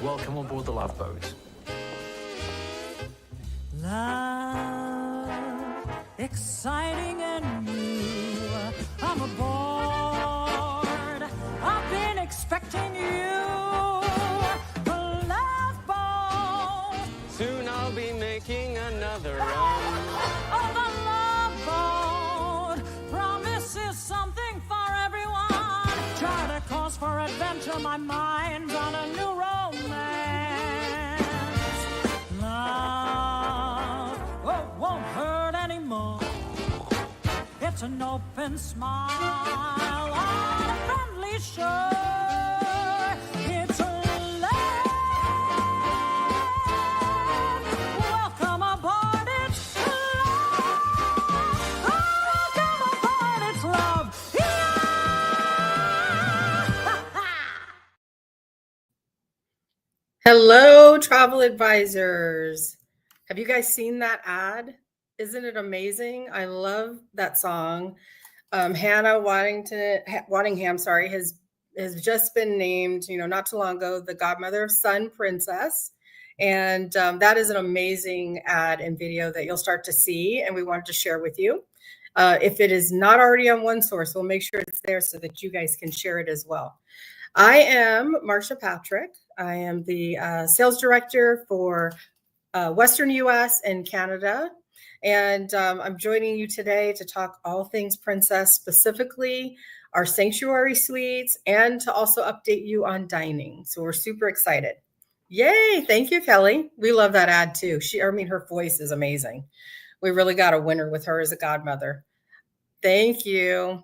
Welcome on board the Love Boat. Love, exciting and new. I'm aboard. I've been expecting you. A love boat. Soon I'll be making another run. Oh, the love boat promises something for everyone. Try to cause for adventure, my mind's on a new romance. Love, oh, won't hurt anymore. It's an open smile on a friendly shore. It's a love. Welcome aboard, it's love. Welcome aboard, it's love. Hello, travel advisors. Have you guys seen that ad? Isn't it amazing? I love that song. Hannah Waddingham, has just been named, not too long ago, the godmother of Sun Princess. And that is an amazing ad and video that you'll start to see, and we wanted to share with you. If it is not already on OneSource, we'll make sure it's there so that you guys can share it as well. I am Marsha Patrick. I am the sales director for Western US and Canada. And I'm joining you today to talk all things Princess, specifically our sanctuary suites, and to also update you on dining. So we're super excited. Yay. Thank you, Kelly. We love that ad too. Her voice is amazing. We really got a winner with her as a godmother. Thank you.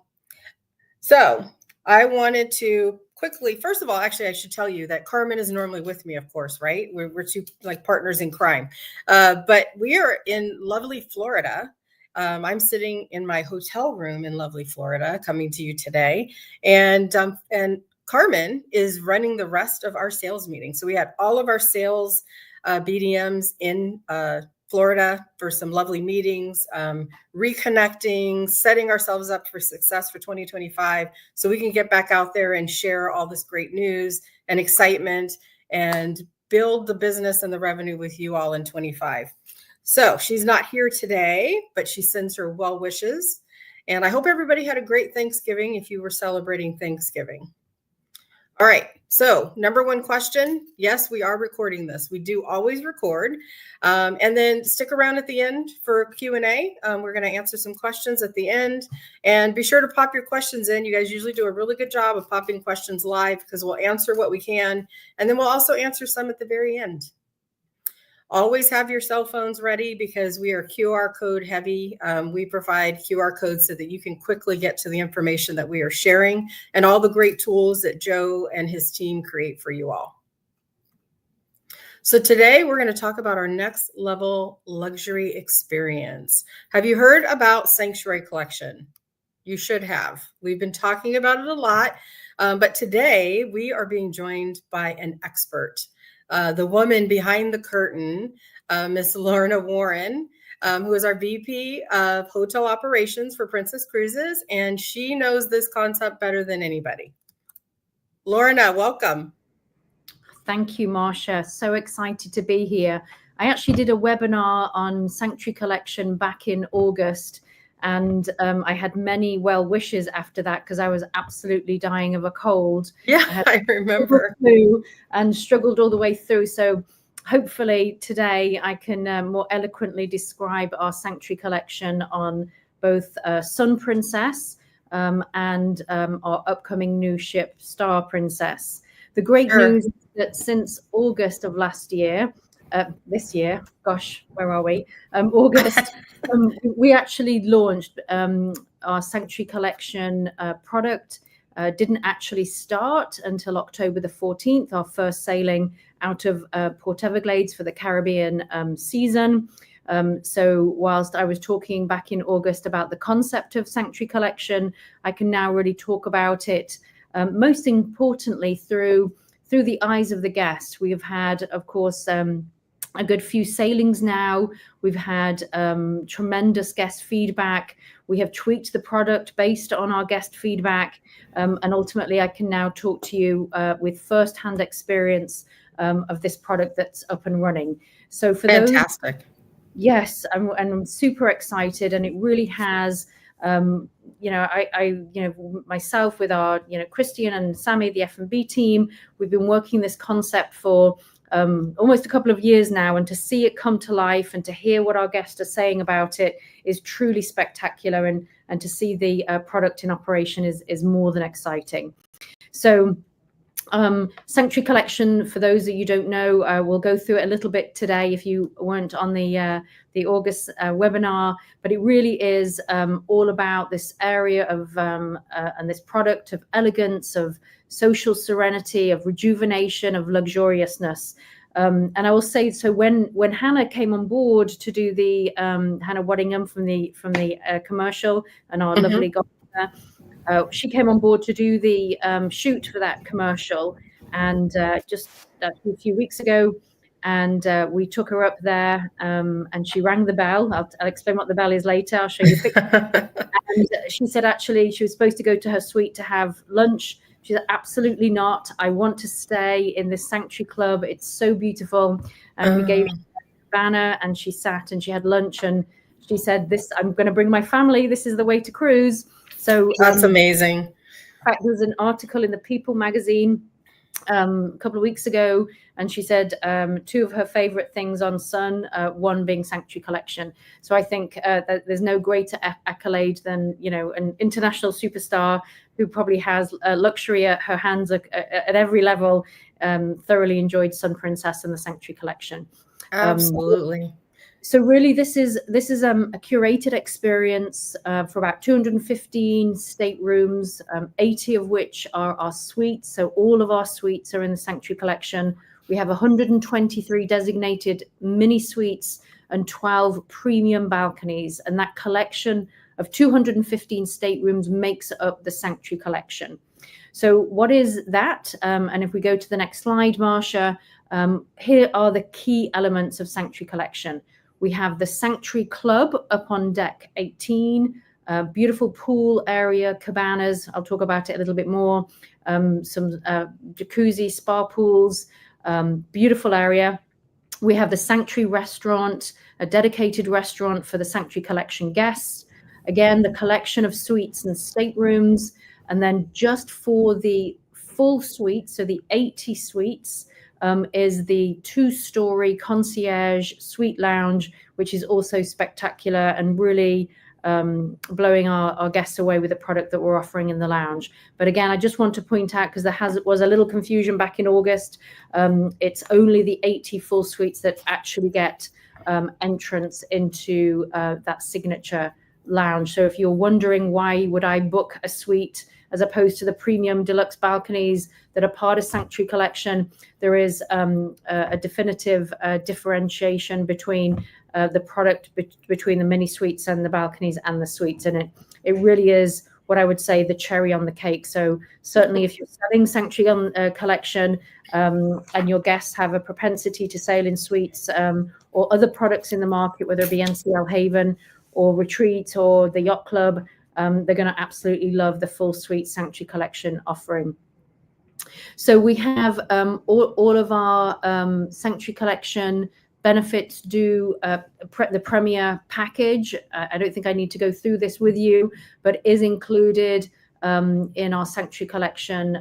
So I wanted to quickly, first of all, actually, I should tell you that Carmen is normally with me, of course, right? We're two like partners in crime. But we are in lovely Florida. I'm sitting in my hotel room in lovely Florida, coming to you today. And Carmen is running the rest of our sales meeting. So we had all of our sales BDMs in Florida for some lovely meetings, reconnecting, setting ourselves up for success for 2025 so we can get back out there and share all this great news and excitement and build the business and the revenue with you all in 25. So she's not here today, but she sends her well wishes. And I hope everybody had a great Thanksgiving if you were celebrating Thanksgiving. All right. So number one question. Yes, we are recording this. We do always record. And then stick around at the end for Q&A. We're going to answer some questions at the end. And be sure to pop your questions in. You guys usually do a really good job of popping questions live because we'll answer what we can. And then we'll also answer some at the very end. Always have your cell phones ready because we are QR code heavy. We provide QR codes so that you can quickly get to the information that we are sharing and all the great tools that Joe and his team create for you all. So today we're going to talk about our next level luxury experience. Have you heard about Sanctuary Collection? You should have. We've been talking about it a lot, but today we are being joined by an expert. The woman behind the curtain, Miss Lorna Warren, who is our VP of Hotel Operations for Princess Cruises, and she knows this concept better than anybody. Lorna, welcome. Thank you, Marsha. So excited to be here. I actually did a webinar on Sanctuary Collection back in August, and I had many well wishes after that because I was absolutely dying of a cold. Yeah, I remember. And struggled all the way through. So hopefully today I can more eloquently describe our Sanctuary Collection on both Sun Princess and our upcoming new ship, Star Princess. The great news is that since August of last year, this year, gosh, where are we? August, we actually launched our Sanctuary Collection product. Didn't actually start until October the 14th, our first sailing out of Port Everglades for the Caribbean season. So whilst I was talking back in August about the concept of Sanctuary Collection, I can now really talk about it, most importantly, through the eyes of the guest. We have had, of course, a good few sailings now. We've had tremendous guest feedback. We have tweaked the product based on our guest feedback. And ultimately, I can now talk to you with firsthand experience of this product that's up and running. So for Fantastic. yes, I'm super excited, and it really has. Myself with our, Christian and Sammy, the F&B team, we've been working this concept for almost a couple of years now, and to see it come to life and to hear what our guests are saying about it is truly spectacular, and to see the product in operation is more than exciting. So Sanctuary Collection, for those that you don't know, we'll go through it a little bit today if you weren't on the August webinar, but it really is all about this area of and this product of elegance, of social serenity, of rejuvenation, of luxuriousness. And I will say, so when Hannah came on board to do the Hannah Waddingham from the commercial, and our lovely godmother, she came on board to do the shoot for that commercial, and just a few weeks ago, and we took her up there, and she rang the bell. I'll explain what the bell is later. I'll show you a picture. And she said actually she was supposed to go to her suite to have lunch. She said, absolutely not. I want to stay in this Sanctuary Club. It's so beautiful. And we gave her a banner, and she sat and she had lunch, and she said, I'm going to bring my family. This is the way to cruise. So that's amazing. In fact, there was an article in the People magazine a couple of weeks ago, and she said two of her favorite things on Sun, one being Sanctuary Collection. So I think that there's no greater accolade than, an international superstar who probably has luxury at her hands at every level, thoroughly enjoyed Sun Princess and the Sanctuary Collection. Absolutely. So really, this is a curated experience for about 215 staterooms, 80 of which are our suites. So all of our suites are in the Sanctuary Collection. We have 123 designated mini suites and 12 premium balconies, and that collection of 215 staterooms makes up the Sanctuary Collection. So what is that? And if we go to the next slide, Marsha, here are the key elements of Sanctuary Collection. We have the Sanctuary Club up on deck 18, beautiful pool area, cabanas. I'll talk about it a little bit more. Some jacuzzi, spa pools, beautiful area. We have the Sanctuary Restaurant, a dedicated restaurant for the Sanctuary Collection guests. Again, the collection of suites and staterooms. And then just for the full suite, so the 80 suites, is the 2-story concierge suite lounge, which is also spectacular and really blowing our guests away with the product that we're offering in the lounge. But again, I just want to point out, because there was a little confusion back in August, it's only the 80 full suites that actually get entrance into that signature lounge. So if you're wondering why would I book a suite as opposed to the premium deluxe balconies that are part of Sanctuary Collection, there is a definitive differentiation between the product between the mini suites and the balconies and the suites. And it really is what I would say the cherry on the cake. So certainly if you're selling Sanctuary Collection and your guests have a propensity to sail in suites or other products in the market, whether it be NCL Haven or Retreat or the Yacht Club, they're going to absolutely love the full suite Sanctuary Collection offering. So we have all of our Sanctuary Collection benefits do the Premier package. I don't think I need to go through this with you, but is included in our Sanctuary Collection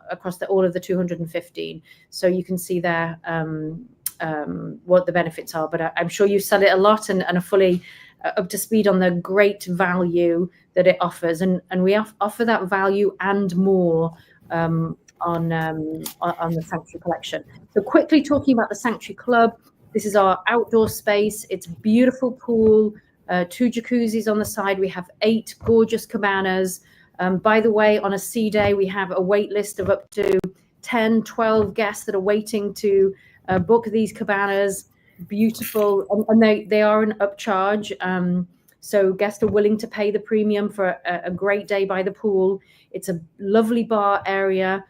across all of the 215. So you can see there what the benefits are. But I'm sure you sell it a lot and are fully up to speed on the great value that it offers, and we offer that value and more on the Sanctuary Collection. So quickly talking about the Sanctuary Club, this is our outdoor space. It's beautiful pool, 2 jacuzzis on the side. We have 8 gorgeous cabanas. By the way, on a sea day, we have a wait list of up to 10, 12 guests that are waiting to book these cabanas. Beautiful, and they are an upcharge. So guests are willing to pay the premium for a great day by the pool. It's a lovely bar area.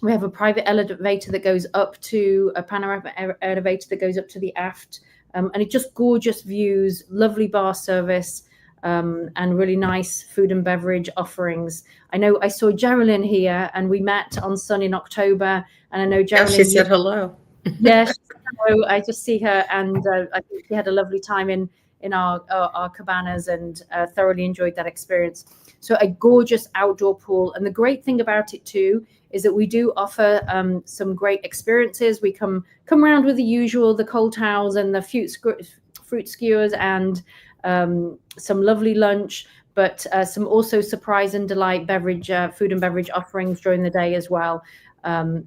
We have a private elevator that goes up to a panoramic elevator that goes up to the aft, and it's just gorgeous views, lovely bar service. and really nice food and beverage offerings. I know I saw Geraldine here, and we met on Sun in October. And I know Geraldine. Yeah, she said hello. Yeah, she said hello. I just see her, and I think she had a lovely time in our cabanas, and thoroughly enjoyed that experience. So a gorgeous outdoor pool, and the great thing about it too is that we do offer some great experiences. We come around with the usual, the cold towels and the fruit skewers, and some lovely lunch, but some also surprise and delight beverage, food and beverage offerings during the day as well.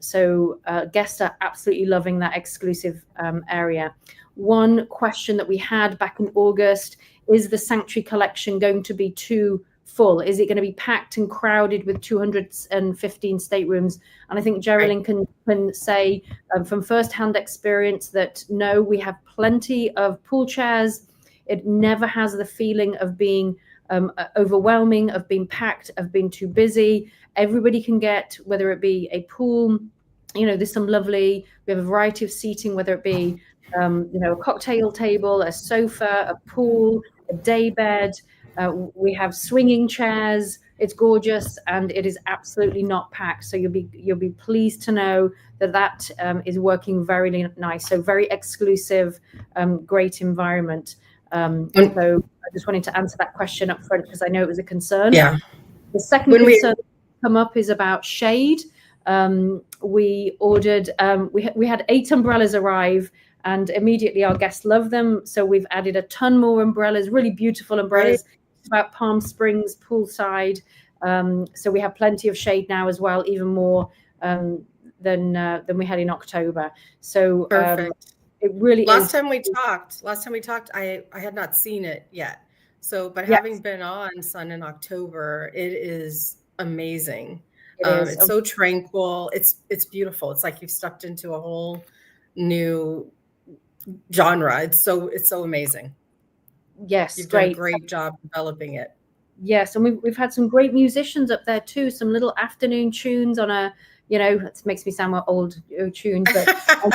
So guests are absolutely loving that exclusive area. One question that we had back in August: is the Sanctuary Collection going to be too full? Is it going to be packed and crowded with 215 staterooms? And I think Geraldine can say from firsthand experience that no, we have plenty of pool chairs. It never has the feeling of being overwhelming, of being packed, of being too busy. Everybody can get, whether it be a pool, there's some lovely, we have a variety of seating, whether it be, a cocktail table, a sofa, a pool, a day bed. We have swinging chairs. It's gorgeous, and it is absolutely not packed. So you'll be pleased to know that is working very nice. So very exclusive, great environment. So I just wanted to answer that question up front because I know it was a concern. Yeah. The second concern come up is about shade. We ordered, we had 8 umbrellas arrive, and immediately our guests love them. So we've added a ton more umbrellas, really beautiful umbrellas, about Palm Springs poolside. So we have plenty of shade now as well, even more than we had in October. So perfect. It really last time we talked, I had not seen it yet. So, but having been on Sun in October, it is amazing. It's so tranquil. It's beautiful. It's like you've stepped into a whole new genre. It's so amazing. Yes, you've done a great job developing it. Yes, and we've had some great musicians up there too. Some little afternoon tunes on a, it makes me sound more old tunes, but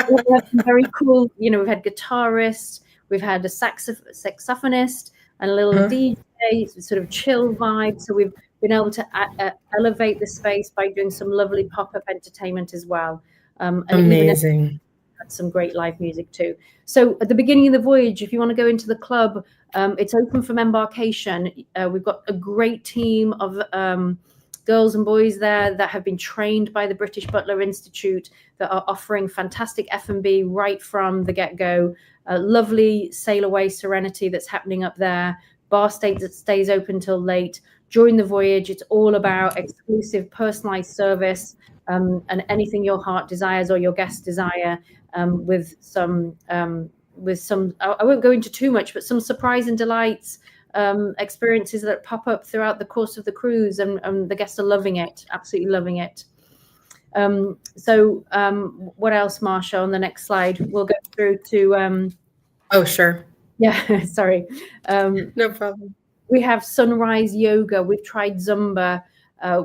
we have some very cool. We've had guitarists, we've had a saxophonist, and a little DJ, sort of chill vibe. So we've been able to elevate the space by doing some lovely pop-up entertainment as well. And amazing. Even had some great live music too. So at the beginning of the voyage, if you want to go into the club, it's open from embarkation. We've got a great team of girls and boys there that have been trained by the British Butler Institute that are offering fantastic F&B right from the get-go. Lovely sail away serenity that's happening up there. Bar stays open till late. During the voyage, it's all about exclusive personalized service and anything your heart desires or your guests desire, with some I won't go into too much, but some surprise and delights, experiences that pop up throughout the course of the cruise, and the guests are loving it, absolutely loving it. So what else, Marsha? On the next slide, we'll go through to. Oh, sure. Yeah, sorry. No problem. We have sunrise yoga. We've tried Zumba.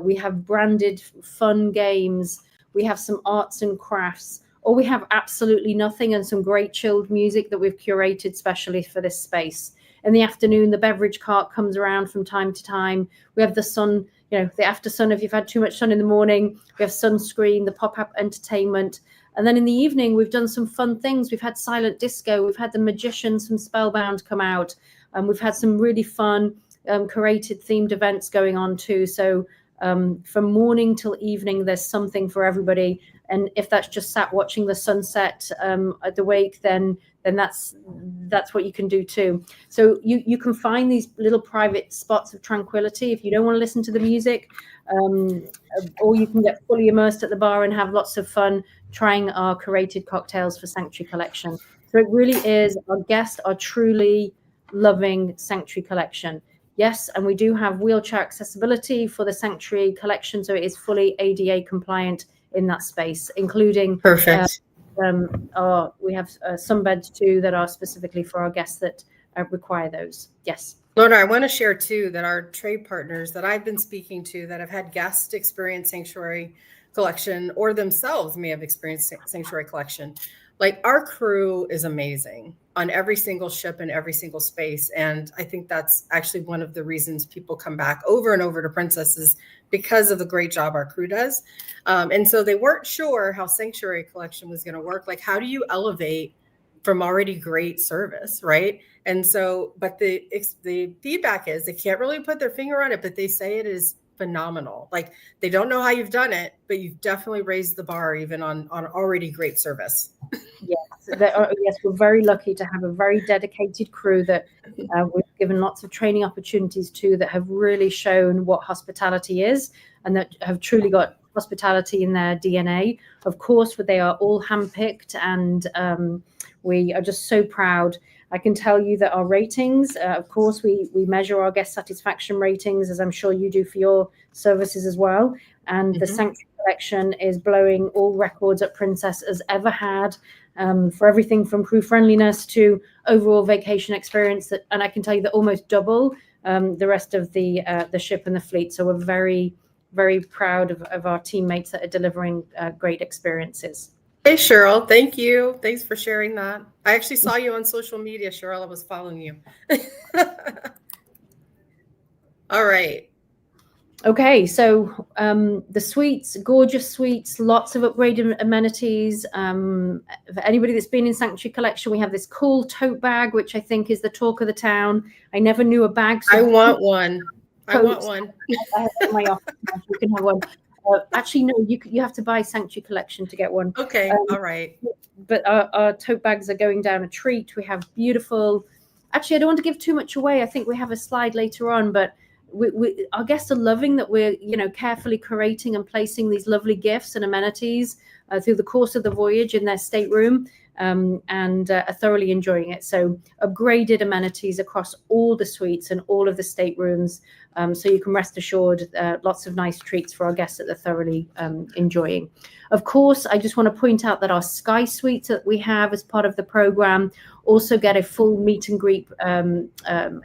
We have branded fun games. We have some arts and crafts. Or we have absolutely nothing and some great chilled music that we've curated specially for this space. In the afternoon, the beverage cart comes around from time to time. We have the sun, the after sun, if you've had too much sun in the morning. We have sunscreen, the pop-up entertainment. And then in the evening, we've done some fun things. We've had silent disco. We've had the magicians from Spellbound come out. And we've had some really fun curated themed events going on too. So from morning till evening, there's something for everybody. And if that's just sat watching the sunset at the wake, then that's what you can do too. So you can find these little private spots of tranquility if you don't want to listen to the music, or you can get fully immersed at the bar and have lots of fun trying our curated cocktails for Sanctuary Collection. So it really is, our guests are truly loving Sanctuary Collection. Yes, and we do have wheelchair accessibility for the Sanctuary Collection, so it is fully ADA compliant in that space, including perfect. We have some beds too that are specifically for our guests that require those. Yes. Lorna, I want to share too that our trade partners that I've been speaking to that have had guests experience Sanctuary Collection or themselves may have experienced Sanctuary Collection. Like, our crew is amazing. on every single ship and every single space. And I think that's actually one of the reasons people come back over and over to Princess is because of the great job our crew does. And so they weren't sure how Sanctuary Collection was going to work. Like, how do you elevate from already great service, right? And so, but the feedback is they can't really put their finger on it, but they say it is phenomenal. Like, they don't know how you've done it, but you've definitely raised the bar even on already great service. Yes, we're very lucky to have a very dedicated crew that we've given lots of training opportunities to, that have really shown what hospitality is and that have truly got hospitality in their DNA. Of course, they are all handpicked, and we are just so proud. I can tell you that our ratings, of course, we measure our guest satisfaction ratings, as I'm sure you do for your services as well. And the Sanctuary Collection is blowing all records that Princess has ever had, for everything from crew friendliness to overall vacation experience. And I can tell you that almost double the rest of the ship and the fleet. So we're very, very proud of our teammates that are delivering great experiences. Hey, Cheryl, thank you. Thanks for sharing that. I actually saw you on social media, Cheryl. I was following you. All right. Okay, so the suites, gorgeous suites, lots of upgraded amenities. For anybody that's been in Sanctuary Collection, we have this cool tote bag, which I think is the talk of the town. I never knew a bag. So I want one. I want one. I have it in my office. You can have one. Actually, no, you have to buy Sanctuary Collection to get one. Okay, all right. But our tote bags are going down a treat. We have beautiful. Actually, I don't want to give too much away. I think we have a slide later on, but our guests are loving that we're, carefully curating and placing these lovely gifts and amenities through the course of the voyage in their stateroom, and are thoroughly enjoying it. So upgraded amenities across all the suites and all of the staterooms. So you can rest assured, lots of nice treats for our guests that they're thoroughly enjoying. Of course, I just want to point out that our Sky Suites that we have as part of the program also get a full meet and greet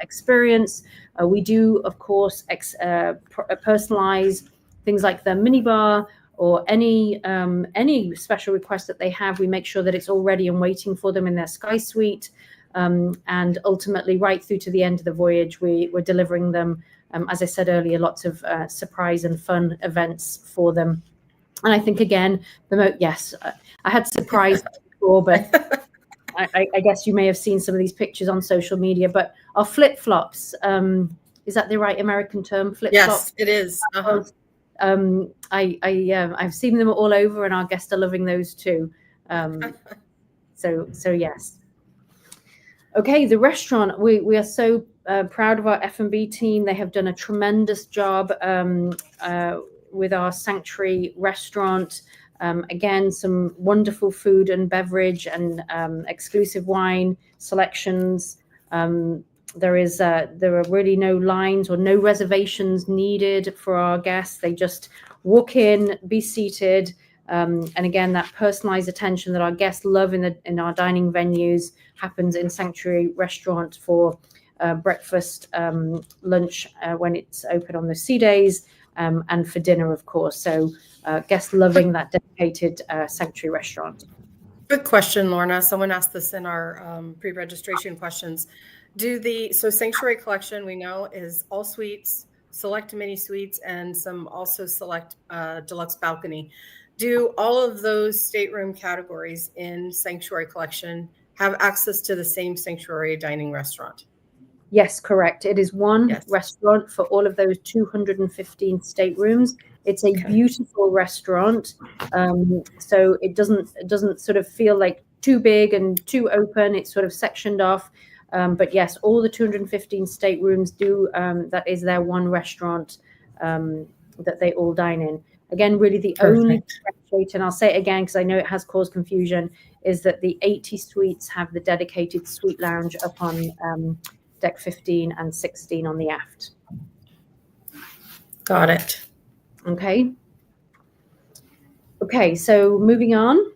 experience. We do, of course, personalize things like the minibar or any special request that they have. We make sure that it's all ready and waiting for them in their Sky Suite. And ultimately, right through to the end of the voyage, we're delivering them, as I said earlier, lots of surprise and fun events for them. And I think, again, I had surprise before, but I guess you may have seen some of these pictures on social media. But our flip-flops, is that the right American term? Flip-flop? Yes, it is. I've seen them all over, and our guests are loving those too. So yes. Okay, the restaurant. We are so proud of our F&B team. They have done a tremendous job with our Sanctuary restaurant. Again, some wonderful food and beverage and exclusive wine selections. There are really no lines or no reservations needed for our guests. They just walk in, be seated, and again, that personalized attention that our guests love in our dining venues happens in Sanctuary Restaurant for breakfast, lunch when it's open on the sea days, and for dinner, of course. So guests loving that dedicated Sanctuary Restaurant. Good question, Lorna. Someone asked this in our pre-registration questions. So Sanctuary Collection, we know, is all suites, select mini suites, and some also select deluxe balcony. Do all of those stateroom categories in Sanctuary Collection have access to the same Sanctuary dining restaurant? Yes, correct. It is one restaurant for all of those 215 staterooms. It's a beautiful restaurant, so it doesn't sort of feel like too big and too open. It's sort of sectioned off. But yes, all the 215 staterooms do. That is their one restaurant that they all dine in. Again, really the only differentiator, and I'll say it again because I know it has caused confusion, is that the 80 suites have the dedicated suite lounge up on deck 15 and 16 on the aft. Got it. Okay. Okay, so moving on.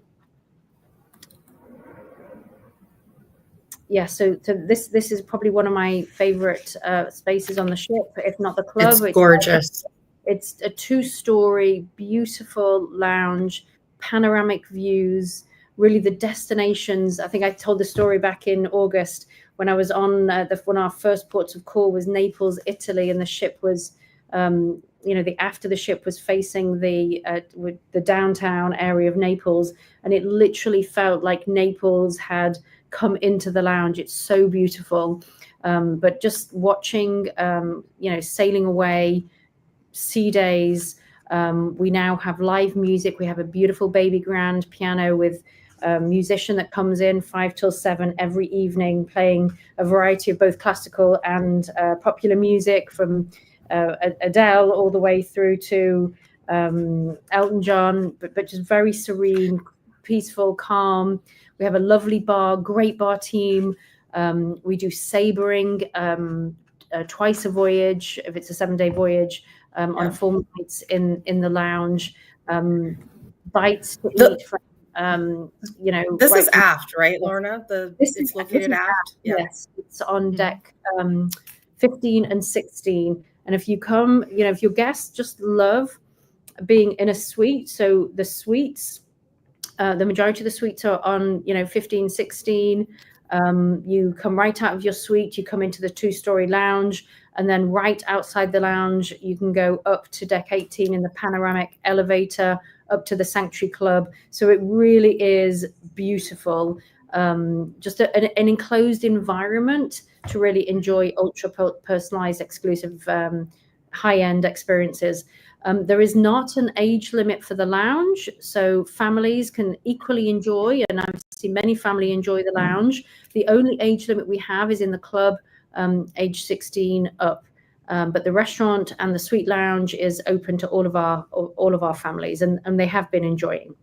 Yeah, so this is probably one of my favorite spaces on the ship, if not the club. It's gorgeous. It's a 2-story, beautiful lounge, panoramic views, really the destinations. I think I told the story back in August when I was on one of our first ports of call was Naples, Italy, and the ship was, after the ship was facing the downtown area of Naples, and it literally felt like Naples had come into the lounge. It's so beautiful. But just watching, sailing away, sea days. We now have live music. We have a beautiful baby grand piano with a musician that comes in 5 till 7 every evening, playing a variety of both classical and popular music, from Adele all the way through to Elton John, but just very serene, peaceful, calm. We have a lovely bar, great bar team. We do sabering twice a voyage, if it's a 7-day voyage, on 4 nights in the lounge. Bites to eat from, This right is aft, right, Lorna? It's located aft. Yeah. Yes, it's on deck 15 and 16. And if you come, if your guests just love being in a suite, so the suites, the majority of the suites are on 15, 16. You come right out of your suite, you come into the 2-story lounge, and then right outside the lounge, you can go up to deck 18 in the panoramic elevator up to the Sanctuary Club. So it really is beautiful. Just an enclosed environment to really enjoy ultra personalized, exclusive, high-end experiences. There is not an age limit for the lounge, so families can equally enjoy, and I've seen many families enjoy the lounge. The only age limit we have is in the club, age 16 up. But the restaurant and the suite lounge is open to all of our families, and they have been enjoying.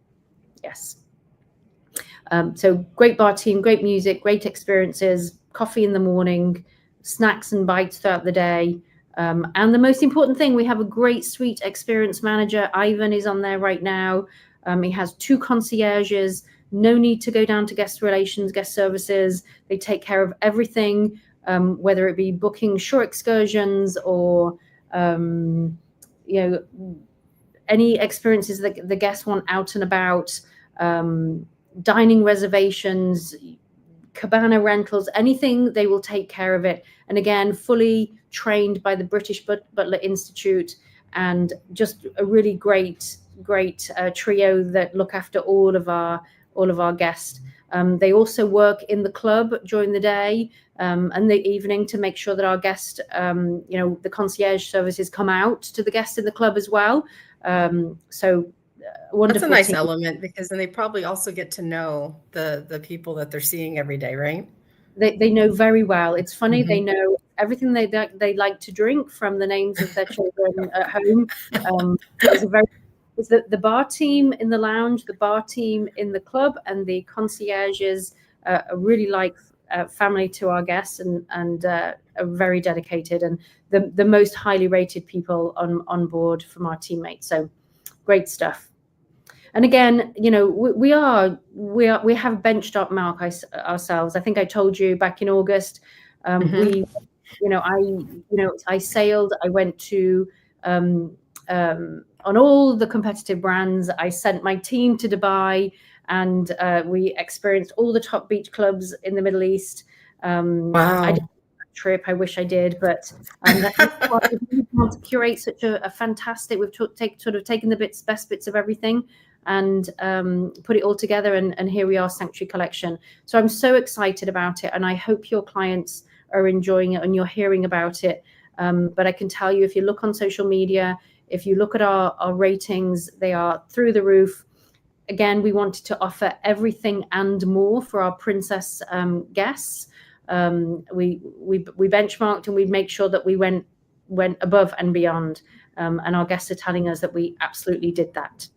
Yes. So great bar team, great music, great experiences, coffee in the morning, snacks and bites throughout the day. And the most important thing, we have a great suite experience manager. Ivan is on there right now. He has 2 concierges. No need to go down to guest relations, guest services. They take care of everything, whether it be booking shore excursions or any experiences that the guests want out and about, dining reservations, cabana rentals, anything, they will take care of it. And again, fully trained by the British Butler Institute, and just a really great trio that look after all of our guests. They also work in the club during the day and the evening to make sure that our guests, the concierge services come out to the guests in the club as well. So wonderful. That's a nice element, because then they probably also get to know the people that they're seeing every day, right? They know very well. It's funny, they know everything they like to drink, from the names of their children at home. It's the bar team in the lounge, the bar team in the club, and the concierges are really like family to our guests, and are very dedicated, and the most highly rated people on board from our teammates. So great stuff. And again, we have benchmark mark ourselves. I think I told you back in August, I sailed. I went to on all the competitive brands. I sent my team to Dubai, and we experienced all the top beach clubs in the Middle East. Wow. I didn't trip. I wish I did, but that's why we want to curate such a fantastic. We've taken the best bits of everything and put it all together, and here we are, Sanctuary Collection. So I'm so excited about it, and I hope your clients are enjoying it and you're hearing about it. But I can tell you, if you look on social media, if you look at our ratings, they are through the roof. Again, we wanted to offer everything and more for our princess guests. We benchmarked, and we made sure that we went above and beyond, and our guests are telling us that we absolutely did that.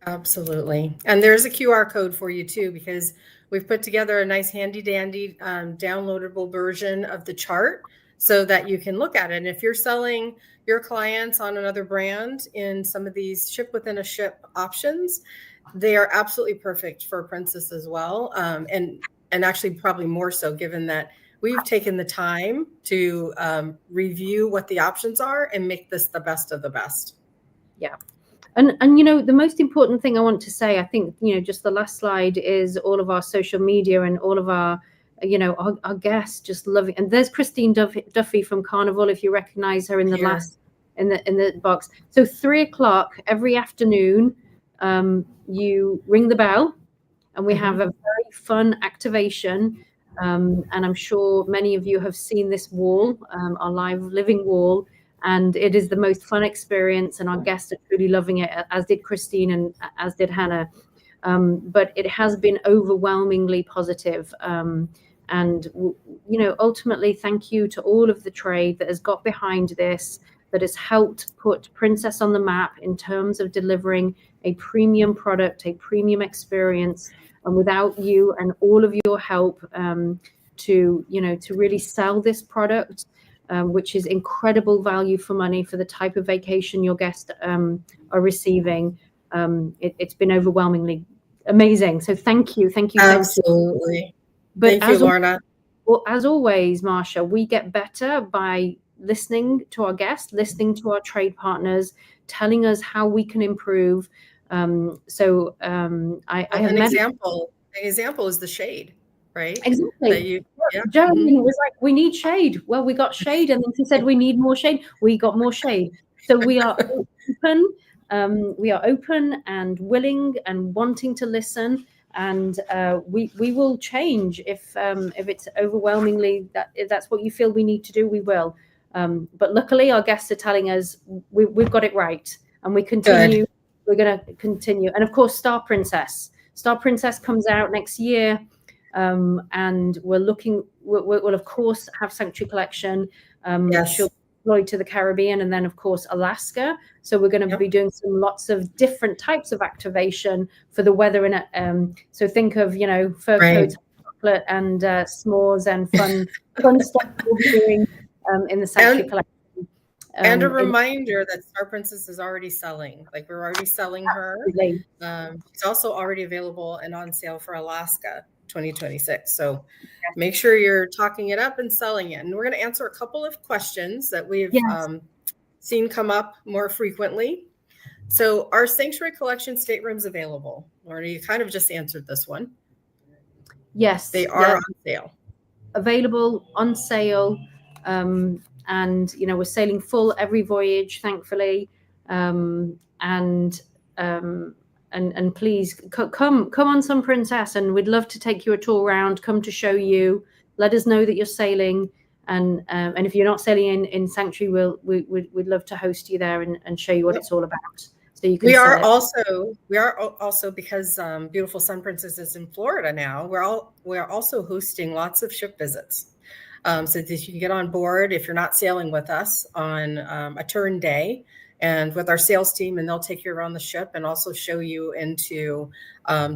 Absolutely. And there's a QR code for you too, because we've put together a nice handy dandy downloadable version of the chart so that you can look at it. And if you're selling your clients on another brand in some of these ship within a ship options, they are absolutely perfect for Princess as well. And actually probably more so, given that we've taken the time to review what the options are and make this the best of the best. Yeah. And you know, the most important thing I want to say, I think, you know, just the last slide is all of our social media and all of our, you know, our guests just loving. And there's Christine Duffy from Carnival, if you recognize her in the Here. last in the box. So 3:00 every afternoon, you ring the bell, and we have a very fun activation. And I'm sure many of you have seen this wall, our live living wall, and it is the most fun experience, and our guests are truly loving it, as did Christine and as did Hannah. But it has been overwhelmingly positive. And, you know, ultimately, thank you to all of the trade that has got behind this, that has helped put Princess on the map in terms of delivering a premium product, a premium experience. And without you and all of your help to, you know, to really sell this product, which is incredible value for money for the type of vacation your guests are receiving, it's been overwhelmingly amazing. So thank you. Absolutely. But thank you, Lorna. Well, as always, Marsha, we get better by listening to our guests, listening to our trade partners, telling us how we can improve. I have an example. An example is the shade, right? Exactly. Geraldine was like, we need shade. Well, we got shade, and then she said we need more shade. We got more shade. So we are open. We are open and willing and wanting to listen. And we will change if it's overwhelmingly if that's what you feel we need to do, we will. But luckily, our guests are telling us we've got it right, and we continue. Good. We're going to continue. And of course, Star Princess comes out next year, and we'll of course have Sanctuary Collection. Yes. She'll deploy to the Caribbean, and then of course Alaska. So we're going to be doing lots of different types of activation for the weather in it. So think of, you know, fur coats, chocolate, and s'mores and fun stuff we'll be doing in the Sanctuary Collection. And a reminder that Star Princess is already selling. Like, we're already selling her. It's also already available and on sale for Alaska 2026. So make sure you're talking it up and selling it. And we're going to answer a couple of questions that we've seen come up more frequently. So, are Sanctuary Collection staterooms available? Or you kind of just answered this one. Yes. They are on sale. Available, on sale. And, you know, we're sailing full every voyage, thankfully. And please come on Sun Princess, and we'd love to take you a tour around, come to show you, let us know that you're sailing. And if you're not sailing in Sanctuary, we'd love to host you there and show you what it's all about. So you can. We are also because beautiful Sun Princess is in Florida now. We're also hosting lots of ship visits. So that you can get on board if you're not sailing with us on a turn day, and with our sales team, and they'll take you around the ship and also show you into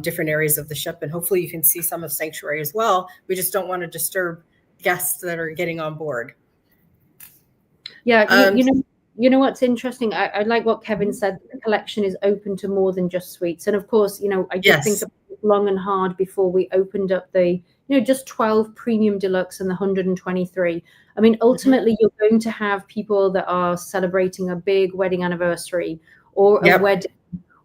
different areas of the ship, and hopefully you can see some of Sanctuary as well. We just don't want to disturb guests that are getting on board. Yeah, you know what's interesting? I like what Kevin said. The collection is open to more than just suites, and of course, you know, I did think about it long and hard before we opened up the, you know, just 12 premium deluxe and the 123. I mean, ultimately, you're going to have people that are celebrating a big wedding anniversary, or a wedding,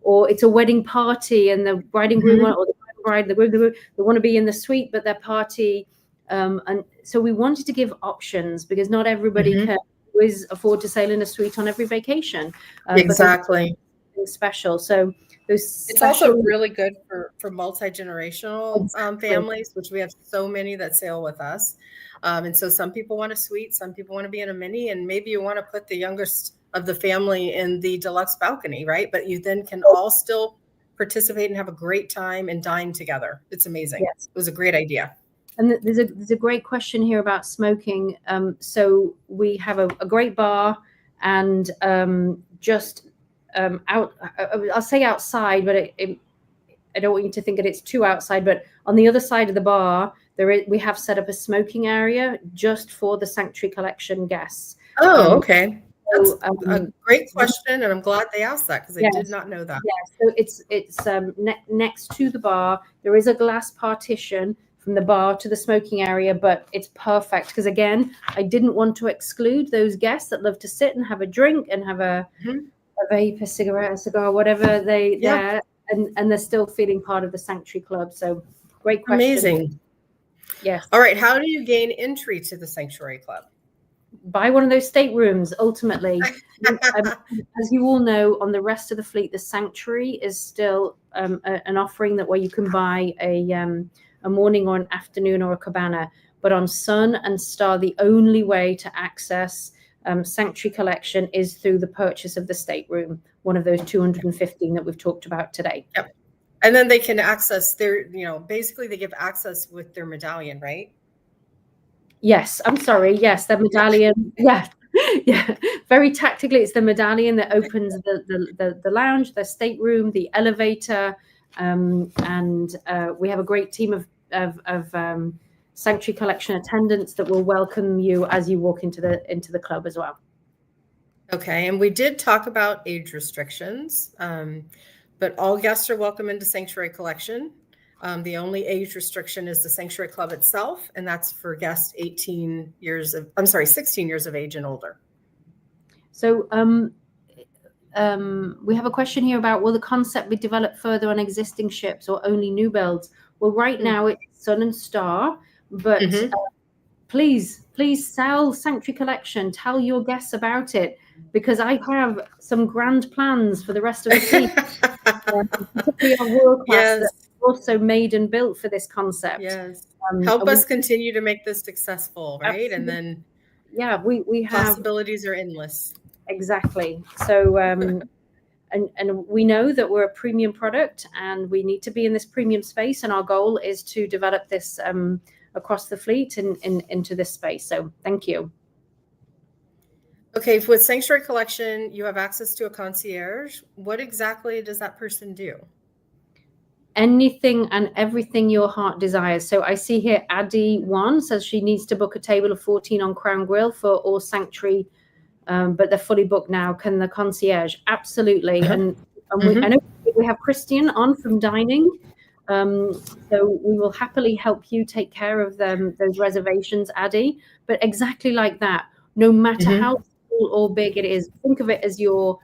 or it's a wedding party, and the bride and groom or the bride, the groom, they want to be in the suite, but their party. And so we wanted to give options, because not everybody can always afford to sail in a suite on every vacation. Exactly. Special. So it's also really good for multi-generational families, which we have so many that sail with us. And so some people want a suite, some people want to be in a mini, and maybe you want to put the youngest of the family in the deluxe balcony, right? But you then can all still participate and have a great time and dine together. It's amazing. Yes. It was a great idea. And there's a great question here about smoking. So we have a great bar, and I'll say outside, but I don't want you to think that it's too outside, but on the other side of the bar, we have set up a smoking area just for the Sanctuary Collection guests. Oh, okay. That's a great question, and I'm glad they asked that, because I did not know that. Yeah, so it's next to the bar. There is a glass partition from the bar to the smoking area, but it's perfect because, again, I didn't want to exclude those guests that love to sit and have a drink and have a vape, a cigarette, a cigar, whatever they're, and they're still feeling part of the Sanctuary Club. So great question. Amazing. Yes. All right. How do you gain entry to the Sanctuary Club? Buy one of those staterooms, ultimately. As you all know, on the rest of the fleet, the Sanctuary is still an offering that where you can buy a morning or an afternoon or a cabana. But on Sun and Star, the only way to access Sanctuary Collection is through the purchase of the stateroom, one of those 215 that we've talked about today. Yep. And then they can access their, basically they give access with their medallion, right? Yes, I'm sorry. Yes, the medallion. Yeah, yeah. Very tactically, it's the medallion that opens the lounge, the stateroom, the elevator, and we have a great team of Sanctuary Collection attendants that will welcome you as you walk into the club as well. Okay, and we did talk about age restrictions, but all guests are welcome into Sanctuary Collection. The only age restriction is the Sanctuary Club itself, and that's for guests 16 years of age and older. So we have a question here about, will the concept be developed further on existing ships or only new builds? Well, right now it's Sun and Star, but please sell Sanctuary Collection. Tell your guests about it, because I have some grand plans for the rest of the fleet. Particularly our world class that also made and built for this concept. Yes. Help us continue to make this successful, right? Absolutely. And then we have possibilities are endless. Exactly. So and we know that we're a premium product and we need to be in this premium space, and our goal is to develop this across the fleet and into this space. So thank you. Okay, with Sanctuary Collection, you have access to a concierge. What exactly does that person do? Anything and everything your heart desires. So I see here Addie1 says she needs to book a table of 14 on Crown Grill for all Sanctuary, but they're fully booked now. Can the concierge? Absolutely. And I know we have Christian on from Dining. So we will happily help you take care of those reservations, Addie. But exactly like that, no matter how small or big it is, think of it as your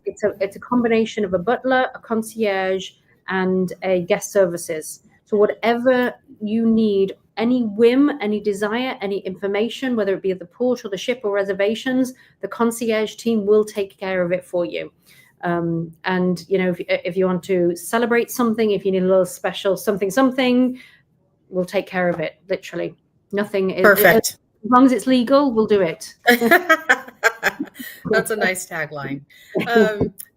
it's a combination of a butler, a concierge, and a guest services. So whatever you need, any whim, any desire, any information, whether it be at the port or the ship or reservations, the concierge team will take care of it for you. And if you want to celebrate something, if you need a little special something, we'll take care of it. Literally, nothing is perfect. As long as it's legal, we'll do it. That's a nice tagline.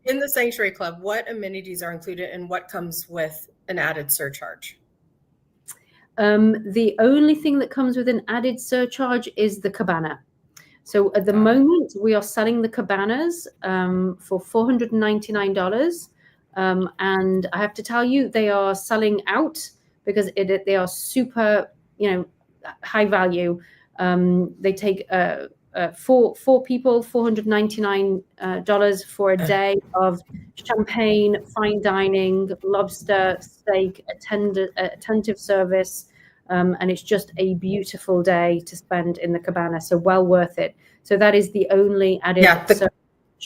In the Sanctuary Club, what amenities are included and what comes with an added surcharge? The only thing that comes with an added surcharge is the cabana. So at the moment, we are selling the cabanas for $499. And I have to tell you, they are selling out because they are super, high value. They take four people, $499 for a day of champagne, fine dining, lobster, steak, attentive service. And it's just a beautiful day to spend in the cabana. So well worth it. So that is the only added surcharge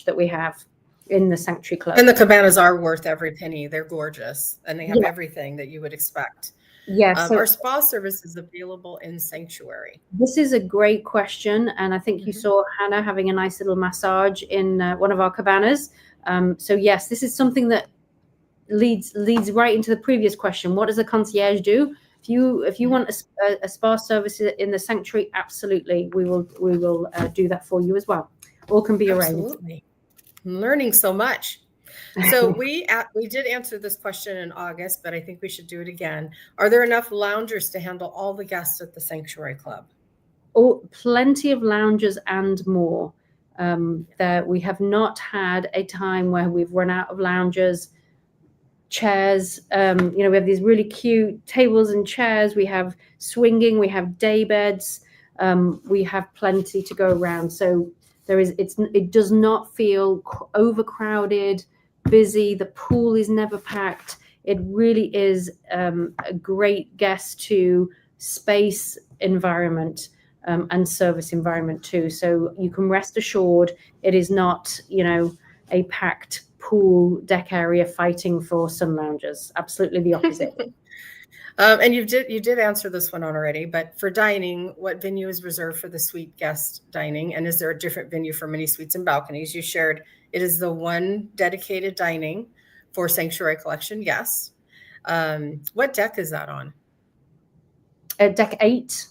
that we have in the Sanctuary Club. And the cabanas are worth every penny. They're gorgeous and they have everything that you would expect. Yes. So our spa service is available in Sanctuary. This is a great question. And I think you saw Hannah having a nice little massage in one of our cabanas. So yes, this is something that leads right into the previous question. What does a concierge do? If you want a spa service in the Sanctuary, absolutely, we will do that for you as well. All can be arranged. Absolutely. I'm learning so much. So we did answer this question in August, but I think we should do it again. Are there enough loungers to handle all the guests at the Sanctuary Club? Oh, plenty of loungers and more. We have not had a time where we've run out of loungers. Chairs, we have these really cute tables and chairs. We have swinging, we have day beds. We have plenty to go around. So it does not feel overcrowded, busy. The pool is never packed. It really is a great guest to space environment. and service environment too. So you can rest assured it is not, a packed pool deck area fighting for sun loungers. Absolutely the opposite. And you did answer this one already, but for dining, what venue is reserved for the suite guest dining? And is there a different venue for mini suites and balconies? You shared it is the one dedicated dining for Sanctuary Collection guests. What deck is that on? Deck 8.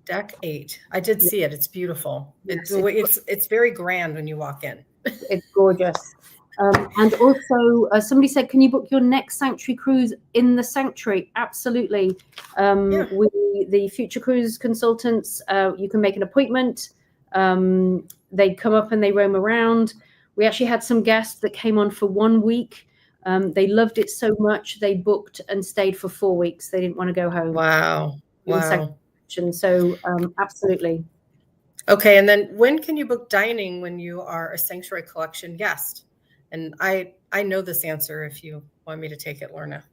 Deck 8. I did see it. It's beautiful. Yes, It's very grand when you walk in. It's gorgeous. And also, somebody said, can you book your next Sanctuary cruise in the Sanctuary? Absolutely. We, the future cruise consultants, you can make an appointment. They come up and they roam around. We actually had some guests that came on for 1 week. They loved it so much, they booked and stayed for 4 weeks. They didn't want to go home. Wow. So absolutely. Okay. And then when can you book dining when you are a Sanctuary Collection guest? And I know this answer if you want me to take it, Lorna.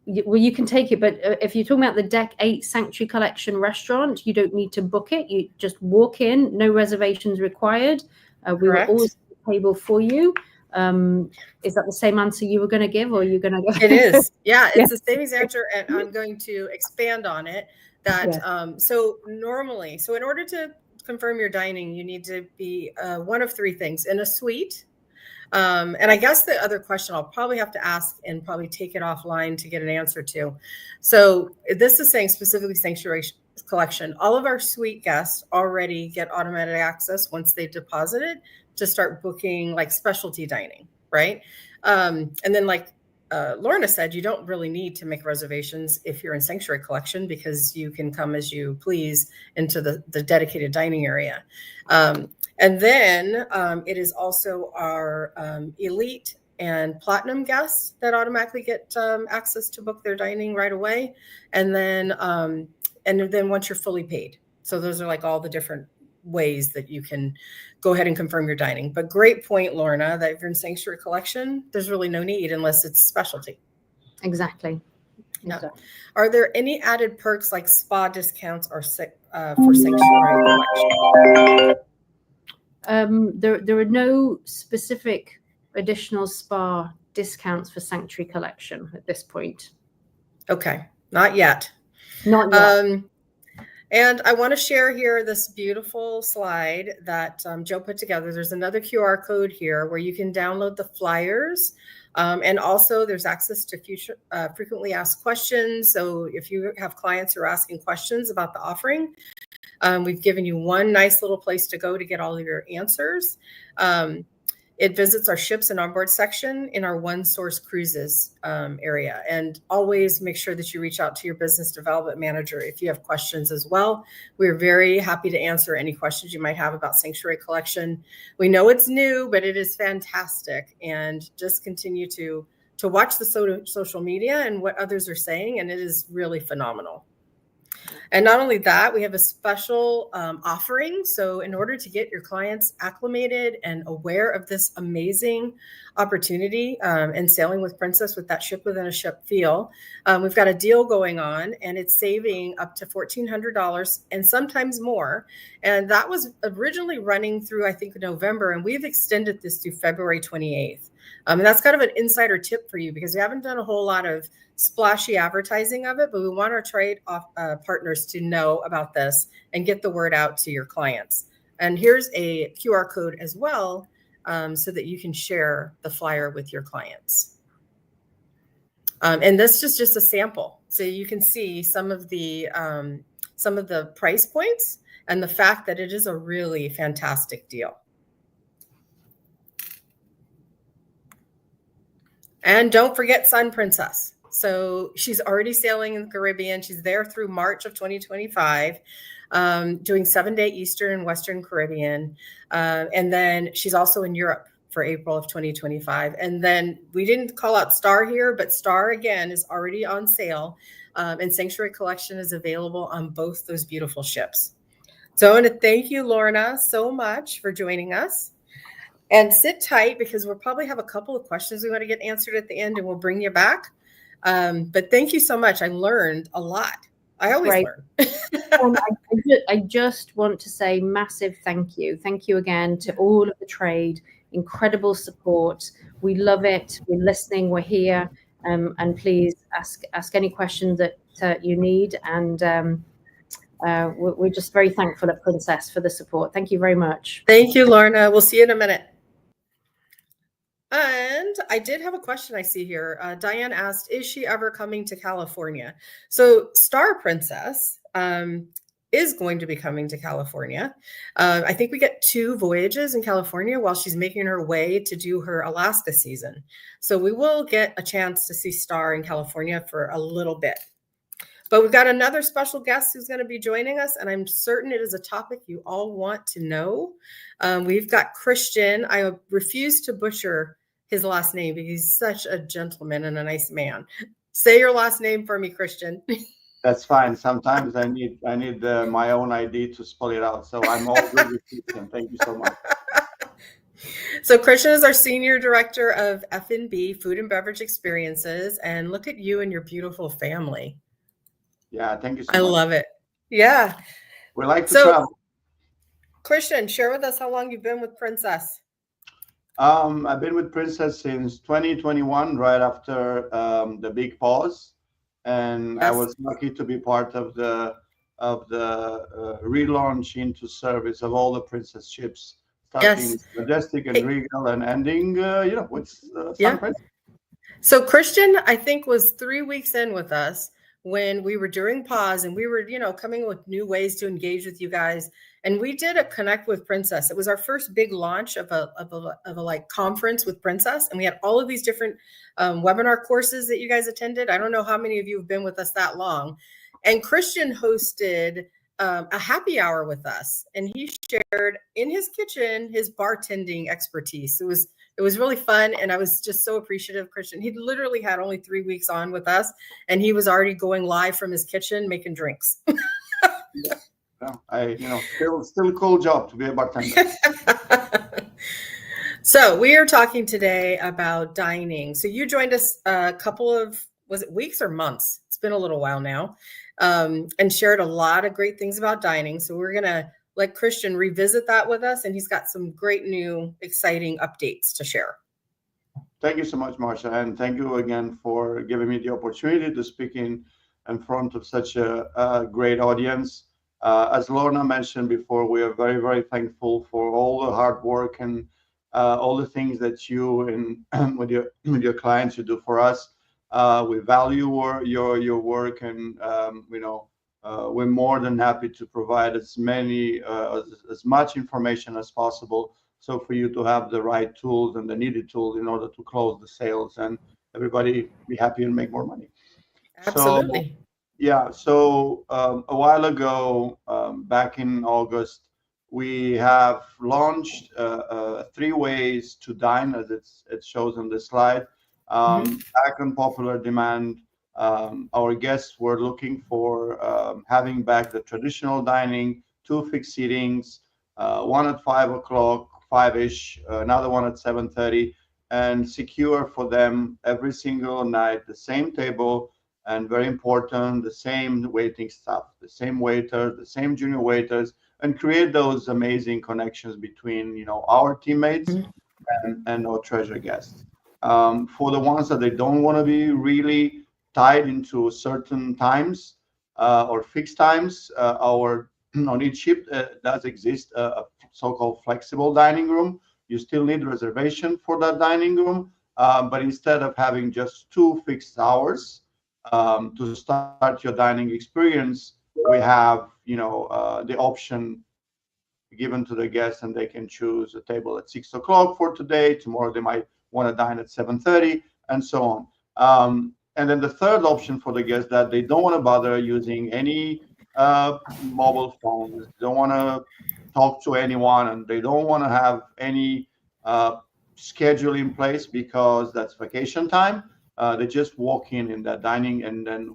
Well, you can take it, but if you're talking about the Deck 8 Sanctuary Collection restaurant, you don't need to book it. You just walk in, no reservations required. We will always have a table for you. Is that the same answer you were going to give, or are you going to go? It is. Yeah, it's the same answer, and I'm going to expand on it. So in order to confirm your dining, you need to be one of three things: in a suite. And I guess the other question I'll probably have to ask and probably take it offline to get an answer to. So this is saying specifically Sanctuary Collection. All of our suite guests already get automatic access once they deposit it to start booking like specialty dining, right? And then like Lorna said, you don't really need to make reservations if you're in Sanctuary Collection because you can come as you please into the dedicated dining area. And then it is also our elite and platinum guests that automatically get access to book their dining right away. And then once you're fully paid. So those are like all the different ways that you can go ahead and confirm your dining. But great point, Lorna, that if you're in Sanctuary Collection, there's really no need unless it's specialty. Exactly. Yeah. Are there any added perks like spa discounts or for Sanctuary Collection? There are no specific additional spa discounts for Sanctuary Collection at this point. Okay, not yet. Not yet. And I want to share here this beautiful slide that Joe put together. There's another QR code here where you can download the flyers. And also there's access to future frequently asked questions. So if you have clients who are asking questions about the offering, we've given you one nice little place to go to get all of your answers. It visits our ships and onboard section in our One Source Cruises area. And always make sure that you reach out to your business development manager if you have questions as well. We're very happy to answer any questions you might have about Sanctuary Collection. We know it's new, but it is fantastic. And just continue to watch the social media and what others are saying. And it is really phenomenal. And not only that, we have a special offering. So in order to get your clients acclimated and aware of this amazing opportunity and sailing with Princess with that ship within a ship feel, we've got a deal going on and it's saving up to $1,400 and sometimes more. And that was originally running through, I think, November, and we've extended this to February 28th. And that's kind of an insider tip for you because we haven't done a whole lot of splashy advertising of it, but we want our trade partners to know about this and get the word out to your clients. And here's a QR code as well so that you can share the flyer with your clients. And this is just a sample. So you can see some of the price points and the fact that it is a really fantastic deal. And don't forget Sun Princess. So she's already sailing in the Caribbean. She's there through March of 2025, doing 7-day Eastern and Western Caribbean. And then she's also in Europe for April of 2025. And then we didn't call out Star here, but Star again is already on sale. And Sanctuary Collection is available on both those beautiful ships. So I want to thank you, Lorna, so much for joining us. And sit tight because we'll probably have a couple of questions we want to get answered at the end and we'll bring you back. But thank you so much. I learned a lot. I always Great. learn. I just want to say massive thank you. Thank you again to all of the trade. Incredible support. We love it. We're listening. We're here. And please ask any questions that you need. And we're just very thankful at Princess for the support. Thank you very much. Thank you, Lorna. We'll see you in a minute. And I did have a question I see here. Diane asked, is she ever coming to California? So Star Princess is going to be coming to California. I think we get 2 voyages in California while she's making her way to do her Alaska season. So we will get a chance to see Star in California for a little bit. But we've got another special guest who's going to be joining us, and I'm certain it is a topic you all want to know. We've got Christian. I refuse to butcher his last name because he's such a gentleman and a nice man. Say your last name for me, Christian. That's fine. Sometimes I need my own ID to spell it out. So I'm all good with Christian. Thank you so much. So Christian is our Senior Director of F&B, Food and Beverage Experiences. And look at you and your beautiful family. Yeah, thank you so I much. love it. Yeah. We like to travel. Christian, share with us how long you've been with Princess. I've been with Princess since 2021, right after the big pause, and Yes. I was lucky to be part of the relaunch into service of all the Princess ships, starting Yes. Majestic and Regal, and ending, with Yeah. Princess. So Christian, I think, was 3 weeks in with us when we were during pause, and we were, coming with new ways to engage with you guys. And we did a Connect with Princess. It was our first big launch of a like conference with Princess, and we had all of these different webinar courses that you guys attended. I don't know how many of you have been with us that long. And Christian hosted a happy hour with us, and he shared in his kitchen his bartending expertise. It was really fun, and I was just so appreciative, Christian. He literally had only 3 weeks on with us, and he was already going live from his kitchen making drinks. Still a cool job to be a bartender. So we are talking today about dining. So you joined us a couple of, was it weeks or months? It's been a little while now, and shared a lot of great things about dining. So we're going to let Christian revisit that with us, and he's got some great new exciting updates to share. Thank you so much, Marsha, and thank you again for giving me the opportunity to speak in front of such a great audience. As Lorna mentioned before, we are very, very thankful for all the hard work and all the things that you and with your clients you do for us. We value your work, and we're more than happy to provide as much information as possible, so for you to have the right tools and the needed tools in order to close the sales and everybody be happy and make more money. Absolutely. So a while ago, back in August, we have launched 3 ways to dine, as it shows on this slide. Back on popular demand, our guests were looking for having back the traditional dining, 2 fixed seatings, one at 5 o'clock, 5-ish, another one at 7:30, and secure for them every single night the same table, and very important, the same waiting staff, the same waiters, the same junior waiters, and create those amazing connections between our teammates and our treasure guests. For the ones that they don't want to be really tied into certain times or fixed times, on each ship does exist a so-called flexible dining room. You still need reservation for that dining room, but instead of having just 2 fixed hours to start your dining experience, we have the option given to the guests, and they can choose a table at 6 o'clock for today. Tomorrow they might want to dine at 7:30, and so on. And then the third option for the guests, that they don't want to bother using any mobile phones, they don't want to talk to anyone, and they don't want to have any schedule in place because that's vacation time. They just walk in that dining, and then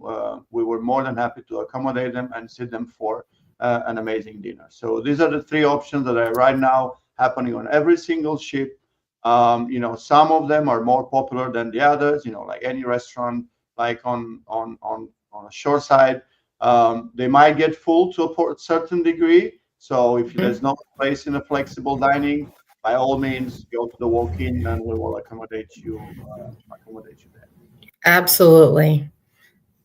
we were more than happy to accommodate them and sit them for an amazing dinner. So these are the 3 options that are right now happening on every single ship. Some of them are more popular than the others, like any restaurant, like on a shore side. They might get full to a certain degree. So if Mhm. there's no place in a flexible dining, by all means, go to the walk-in and we will accommodate you there. Absolutely.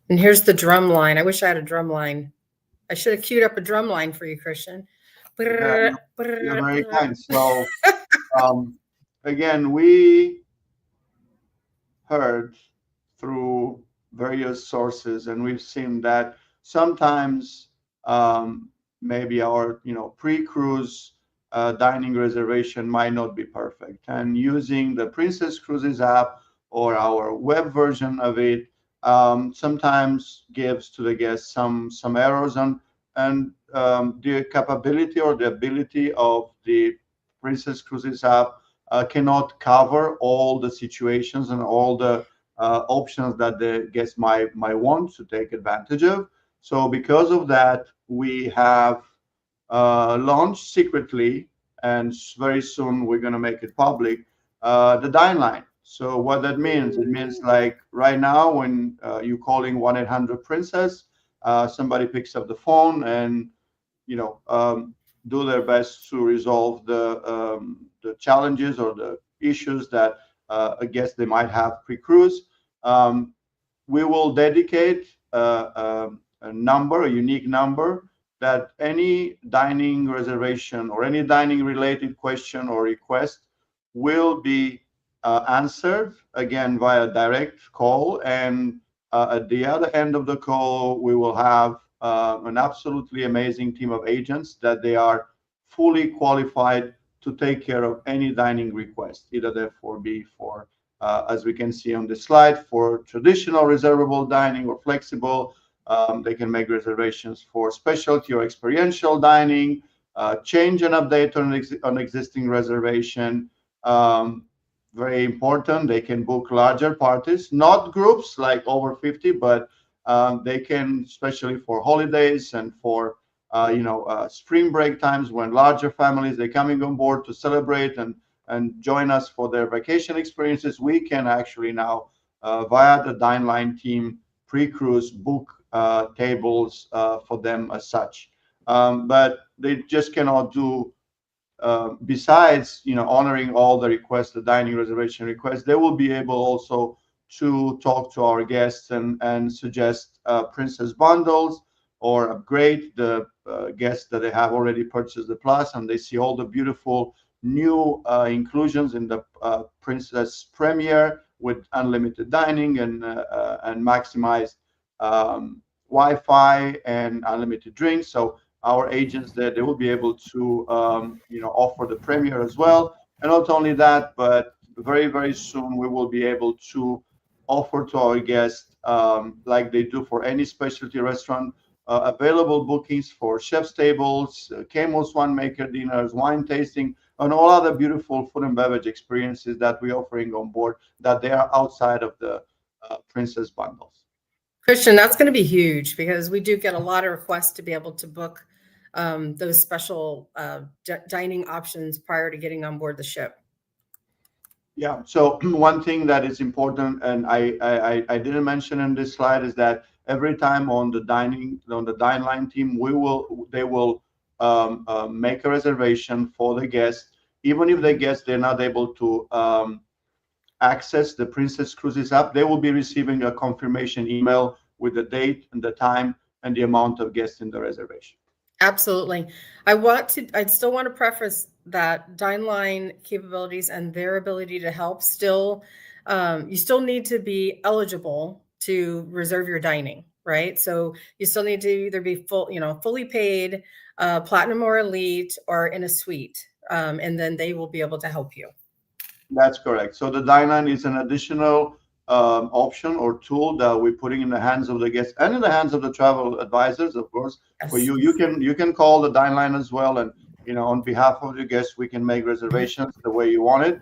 And here's the drum line. I wish I had a drum line. I should have queued up a drum line for you, Christian. Yeah, you're very kind. So um, again, we heard through various sources, and we've seen that sometimes maybe our pre-cruise dining reservation might not be perfect, and using the Princess Cruises app or our web version of it sometimes gives to the guests some errors on and the capability or the ability of the Princess Cruises app cannot cover all the situations and all the options that the guest might want to take advantage of. So because of that, we have launched secretly, and very soon we're going to make it public, the Dine line. So what that means, it means like right now when you're calling 1-800-Princess, somebody picks up the phone and do their best to resolve the challenges or the issues that I guess they might have pre-cruise. We will dedicate a number, a unique number, that any dining reservation or any dining related question or request will be answered again via direct call. And at the other end of the call, we will have an absolutely amazing team of agents that they are fully qualified to take care of any dining request, either therefore be for, as we can see on the slide, for traditional reservable dining or flexible. They can make reservations for specialty or experiential dining, change and update on existing reservation. Very important, they can book larger parties, not groups like over 50, but they can, especially for holidays and for spring break times when larger families they're coming on board to celebrate and join us for their vacation experiences. We can actually now via the Dine Line team pre-cruise book tables for them as such. But they just cannot do besides honoring all the requests, the dining reservation requests. They will be able also to talk to our guests and suggest princess bundles or upgrade the guests that they have already purchased the plus, and they see all the beautiful new inclusions in the Princess Premier with unlimited dining and maximized Wi-Fi and unlimited drinks. So our agents there, they will be able to offer the Premier as well. And not only that, but very, very soon we will be able to offer to our guests, like they do for any specialty restaurant, available bookings for chef's tables, Camel's winemaker dinners, wine tasting, and all other beautiful food and beverage experiences that we're offering on board that they are outside of the Princess bundles. Christian, that's going to be huge because we do get a lot of requests to be able to book those special dining options prior to getting on board the ship. Yeah. So one thing that is important, and I didn't mention in this slide, is that every time on the Dine Line team, they will make a reservation for the guest, even if the guest they're not able to access the Princess Cruises app. They will be receiving a confirmation email with the date and the time and the amount of guests in the reservation. Absolutely. I still want to preface that Dine Line capabilities and their ability to help still, you still need to be eligible to reserve your dining, right? So you still need to either be fully paid, platinum or elite, or in a suite, and then they will be able to help you. That's correct. So the Dine Line is an additional option or tool that we're putting in the hands of the guests and in the hands of the travel advisors, of course. Yes. For you can call the Dine Line as well, and on behalf of the guests, we can make reservations the way you want it.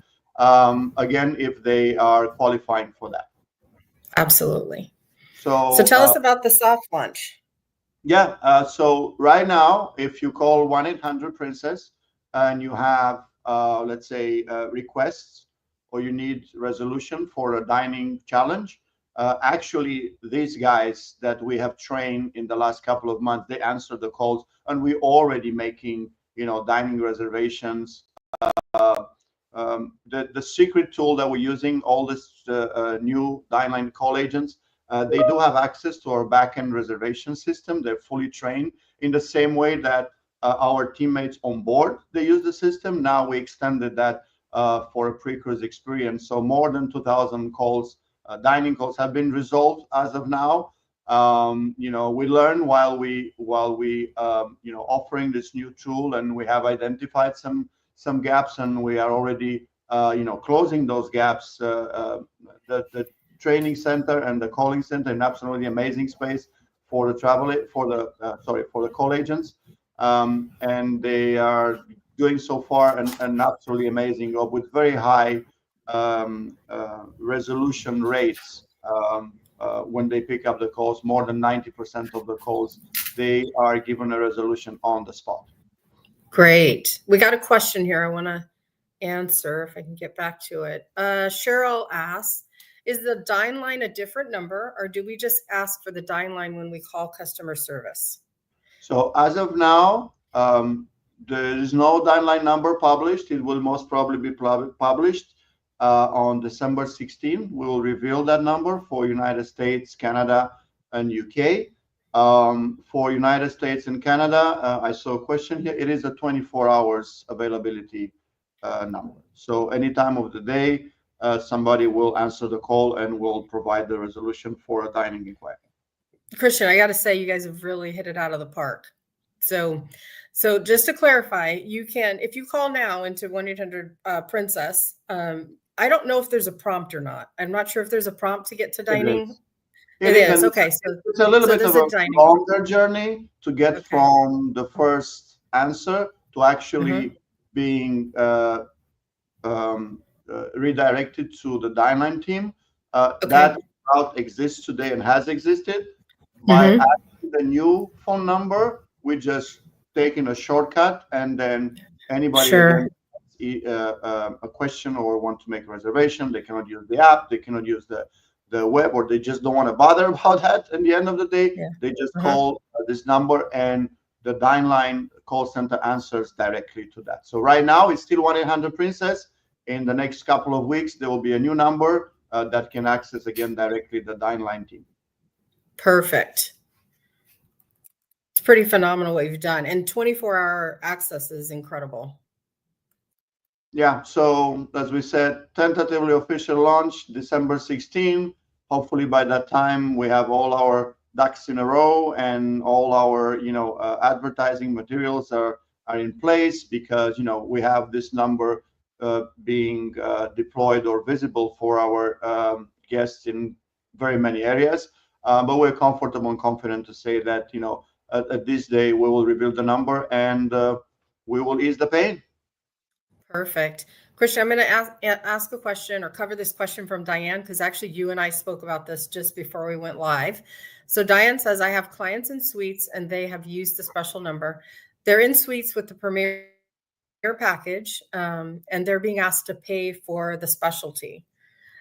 Again, if they are qualifying for that. Absolutely. So tell us about the soft lunch. Yeah. So right now, if you call 1-800-Princess and you have, let's say, requests or you need resolution for a dining challenge, Actually, these guys that we have trained in the last couple of months, they answer the calls, and we're already making, dining reservations. The secret tool that we're using, all this new Dine call agents, they do have access to our backend reservation system. They're fully trained in the same way that our teammates on board, they use the system. Now we extended that for a pre-cruise experience. So more than 2,000 calls, dining calls have been resolved as of now. We learn while we offering this new tool, and we have identified some gaps, and we are already closing those gaps. The training center and the calling center, an absolutely amazing space for the for the call agents, and they are doing so far an absolutely amazing job with very high resolution rates. When they pick up the calls, more than 90% of the calls, they are given a resolution on the spot. Great. We got a question here I want to answer if I can get back to it. Cheryl asks, is the Dine line a different number, or do we just ask for the Dine line when we call customer service? So as of now, there is no Dine line number published. It will most probably be published on December 16. We will reveal that number for United States, Canada, and UK. For United States and Canada, I saw a question here. It is a 24 hours availability number. So any time of the day, somebody will answer the call and will provide the resolution for a dining inquiry. Christian, I got to say, you guys have really hit it out of the park. So just to clarify, you can, if you call now into 1-800-Princess, I don't know if there's a prompt or not. I'm not sure if there's a prompt to get to dining. It is. Okay. So it's a little bit of a longer journey to get from the first answer to actually being redirected to the Dine team. That route exists today and has existed. By adding the new phone number, we just taking a shortcut, and then anybody who has a question or want to make a reservation, they cannot use the app, they cannot use the web, or they just don't want to bother about that. At the end of the day, they just call this number, and the Dine line call center answers directly to that. So right now it's still 1-800-Princess. In the next couple of weeks, there will be a new number that can access again directly the Dine line team. Perfect. It's pretty phenomenal what you've done, and 24-hour access is incredible. Yeah, so as we said, tentatively official launch December 16. Hopefully by that time we have all our ducks in a row and all our advertising materials are in place, because we have this number being deployed or visible for our guests in very many areas. But we're comfortable and confident to say that at this day we will reveal the number, and we will ease the pain. Perfect. Christian, I'm going to ask a question or cover this question from Diane, because actually you and I spoke about this just before we went live. So Diane says, I have clients in suites and they have used the special number. They're in suites with the Premier package, and they're being asked to pay for the specialty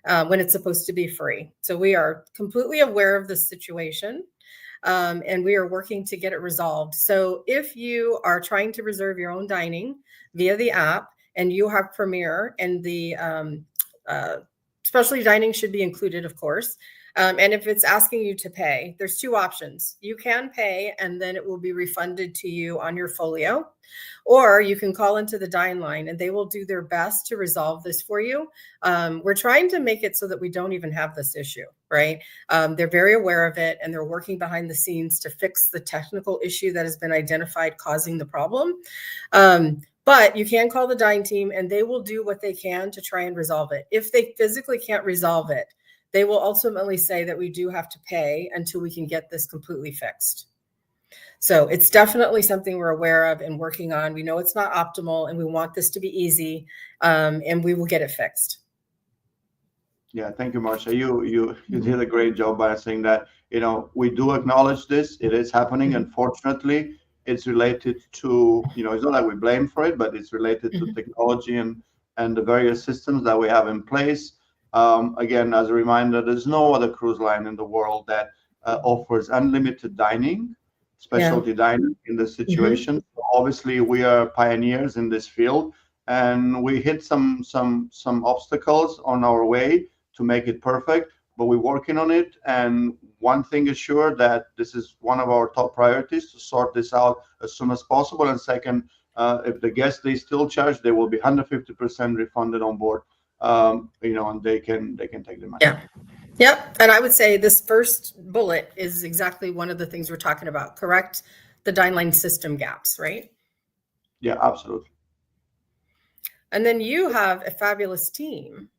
when it's supposed to be free. So we are completely aware of this situation, and we are working to get it resolved. So if you are trying to reserve your own dining via the app, and you have Premier, and the specialty dining should be included, of course. And if it's asking you to pay, there's two options. You can pay, and then it will be refunded to you on your folio, or you can call into the Dine line, and they will do their best to resolve this for you. We're trying to make it so that we don't even have this issue, right? They're very aware of it, and they're working behind the scenes to fix the technical issue that has been identified causing the problem. But you can call the Dine team, and they will do what they can to try and resolve it. If they physically can't resolve it, they will ultimately say that we do have to pay until we can get this completely fixed. So it's definitely something we're aware of and working on. We know it's not optimal, and we want this to be easy, and we will get it fixed. Yeah, thank you, Marcia. You did a great job by saying that, we do acknowledge this. It is happening. Unfortunately, it's related to, it's not that we blame for it, but it's related to technology and the various systems that we have in place. Again, as a reminder, there's no other cruise line in the world that offers unlimited dining, specialty dining in this situation. Obviously, we are pioneers in this field, and we hit some obstacles on our way to make it perfect, but we're working on it. And one thing is sure, that this is one of our top priorities, to sort this out as soon as possible. And second, if the guests, they still charge, they will be 150% refunded on board. And they can take the money. Yeah. Yep. And I would say this first bullet is exactly one of the things we're talking about, correct? The Dine line system gaps, right? Yeah, absolutely. And then you have a fabulous team.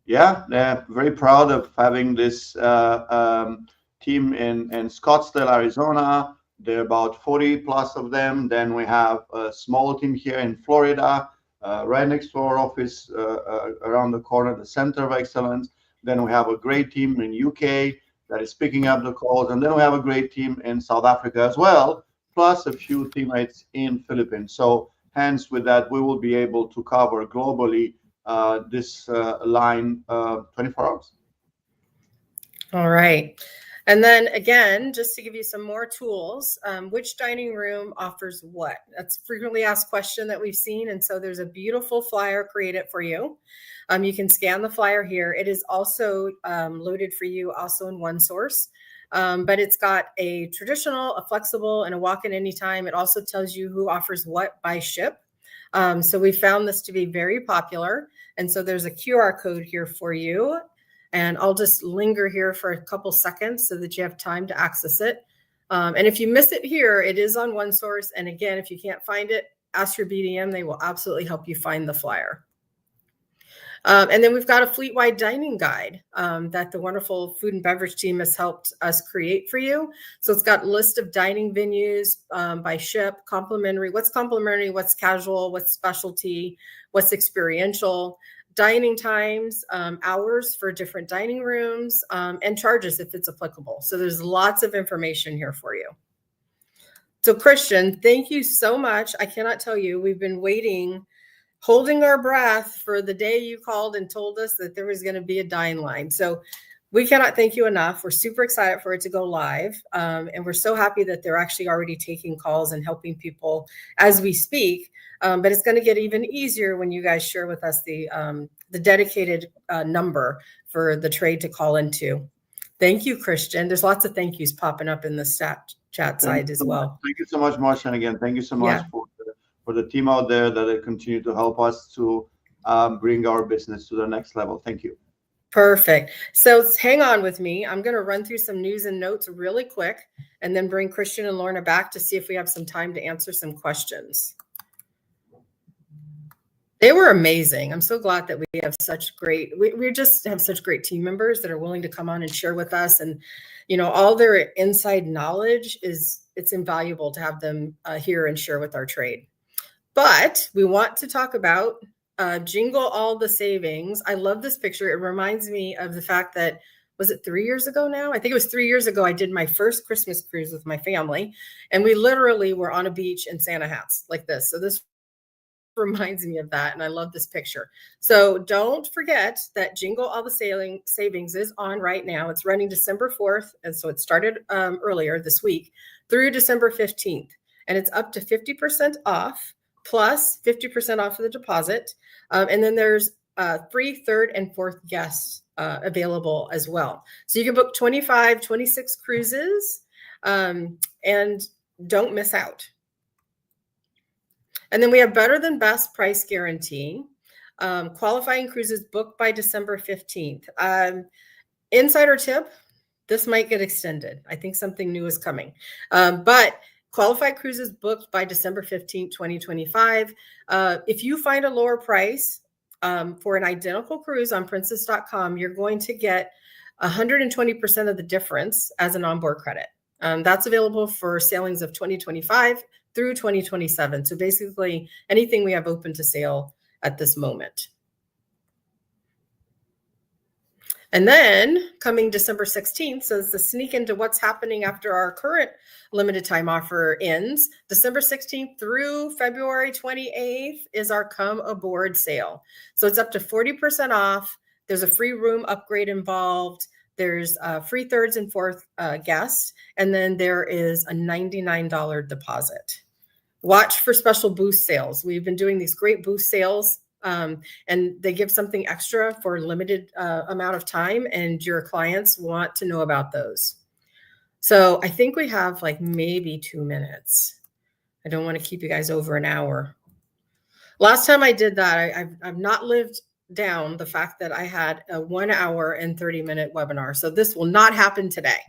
Yeah, they're very proud of having this team in Scottsdale, Arizona. There are about 40 plus of them. Then we have a small team here in Florida, right next to our office, around the corner, the Center of Excellence. Then we have a great team in UK that is picking up the calls. And then we have a great team in South Africa as well, plus a few teammates in Philippines. So hence with that, we will be able to cover globally this line 24 hours. All right. And then again, just to give you some more tools, which dining room offers what? That's a frequently asked question that we've seen. And so there's a beautiful flyer created for you. You can scan the flyer here. It is also loaded for you also in OneSource, but it's got a traditional, a flexible, and a walk-in anytime. It also tells you who offers what by ship. So we found this to be very popular. And so there's a QR code here for you. And I'll just linger here for a couple seconds so that you have time to access it. And if you miss it here, it is on OneSource. And again, if you can't find it, ask your BDM. They will absolutely help you find the flyer. And then we've got a fleet-wide dining guide that the wonderful food and beverage team has helped us create for you. So it's got a list of dining venues by ship, complimentary, what's casual, what's specialty, what's experiential, dining times, hours for different dining rooms, and charges if it's applicable. So there's lots of information here for you. So Christian, thank you so much. I cannot tell you, we've been waiting, holding our breath for the day you called and told us that there was going to be a Dine line. So we cannot thank you enough. We're super excited for it to go live. And we're so happy that they're actually already taking calls and helping people as we speak. But it's going to get even easier when you guys share with us the dedicated number for the trade to call into. Thank you, Christian. There's lots of thank yous popping up in the chat side as well. Thank you so much, Marsha. And again, thank you so much for the team out there that continue to help us to bring our business to the next level. Thank you. Perfect. So hang on with me. I'm going to run through some news and notes really quick and then bring Christian and Lorna back to see if we have some time to answer some questions. They were amazing. I'm so glad that we have such great, we just have such great team members that are willing to come on and share with us. And, all their inside knowledge it's invaluable to have them here and share with our trade. But we want to talk about Jingle All the Savings. I love this picture. It reminds me of the fact that, was it 3 years ago now? I think it was 3 years ago. I did my first Christmas cruise with my family, and we literally were on a beach in Santa hats like this. So this reminds me of that, and I love this picture. So don't forget that Jingle All the Savings is on right now. It's running December 4th, and so it started earlier this week through December 15th, and it's up to 50% off plus 50% off of the deposit. And then there's free third and fourth guests available as well. So you can book 25, 26 cruises and don't miss out. And then we have better than best price guarantee. Qualifying cruises booked by December 15th. Insider tip, this might get extended. I think something new is coming. But qualified cruises booked by December 15th, 2025. If you find a lower price for an identical cruise on princess.com, you're going to get 120% of the difference as an onboard credit. That's available for sailings of 2025 through 2027. So basically anything we have open to sail at this moment. And then coming December 16th, so it's a sneak into what's happening after our current limited time offer ends. December 16th through February 28th is our come aboard sale. So it's up to 40% off. There's a free room upgrade involved. There's free thirds and fourth guests, and then there is a $99 deposit. Watch for special boost sales. We've been doing these great boost sales, and they give something extra for a limited amount of time, and your clients want to know about those. So I think we have like maybe 2 minutes. I don't want to keep you guys over an hour. Last time I did that, I've not lived down the fact that I had a 1 hour and 30-minute webinar. So this will not happen today.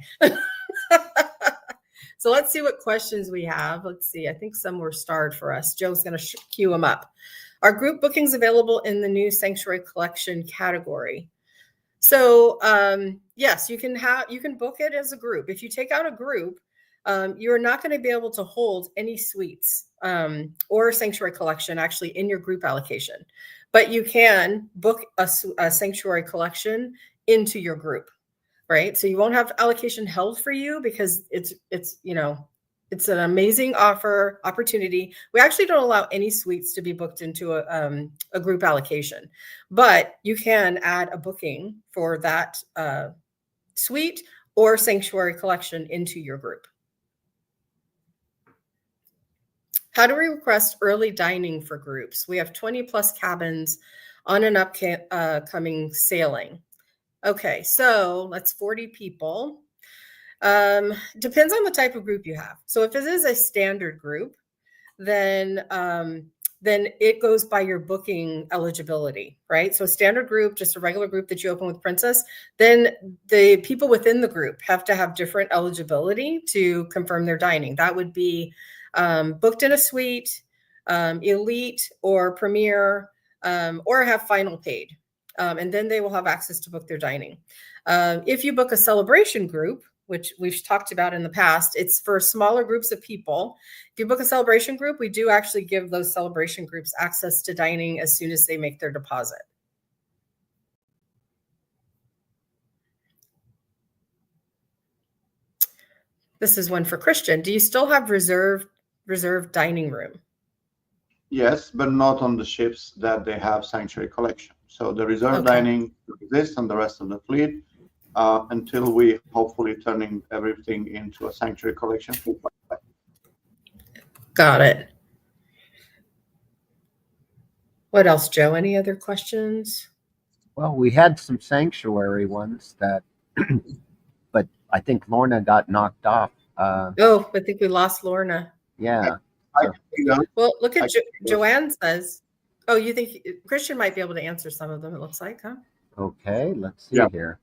So let's see what questions we have. Let's see. I think some were starred for us. Joe's going to queue them up. Are group bookings available in the new Sanctuary Collection category? So yes, you can book it as a group. If you take out a group, you're not going to be able to hold any suites or Sanctuary Collection actually in your group allocation, but you can book a Sanctuary Collection into your group, right? So you won't have allocation held for you because it's an amazing opportunity. We actually don't allow any suites to be booked into a group allocation, but you can add a booking for that suite or Sanctuary Collection into your group. How do we request early dining for groups? We have 20 plus cabins on an upcoming sailing. Okay, so that's 40 people. Depends on the type of group you have. So if it is a standard group, then it goes by your booking eligibility, right? So a standard group, just a regular group that you open with Princess, then the people within the group have to have different eligibility to confirm their dining. That would be booked in a suite, elite or premier, or have final paid. And then they will have access to book their dining. If you book a celebration group, which we've talked about in the past, it's for smaller groups of people. If you book a celebration group, we do actually give those celebration groups access to dining as soon as they make their deposit. This is one for Christian. Do you still have reserved dining room? Yes, but not on the ships that they have Sanctuary Collection. So the reserve dining exists on the rest of the fleet until we hopefully turning everything into a Sanctuary Collection fleet. Got it. What else, Joe? Any other questions? Well, we had some Sanctuary ones that, but I think Lorna got knocked off. I think we lost Lorna. Yeah. Well, look at Joanne says. Oh, you think Christian might be able to answer some of them, it looks like, huh? Okay, let's see here.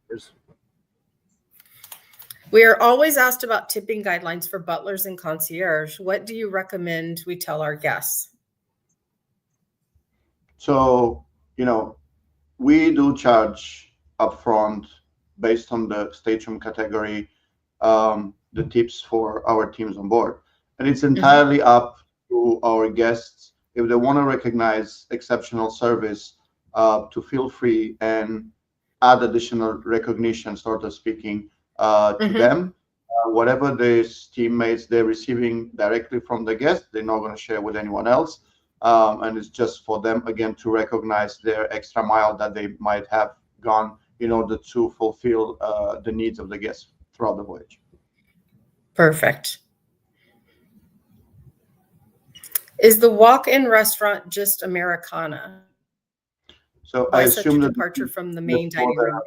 We are always asked about tipping guidelines for butlers and concierge. What do you recommend we tell our guests? So, we do charge upfront based on the stateroom category, the tips for our teams on board. And it's entirely up to our guests. If they want to recognize exceptional service, to feel free and add additional recognition, sort of speaking, to them. Whatever the teammates they're receiving directly from the guest, they're not going to share with anyone else. And it's just for them, again, to recognize their extra mile that they might have gone in order to fulfill the needs of the guests throughout the voyage. Perfect. Is the walk-in restaurant just Americana? So I assume that departure from the main dining room.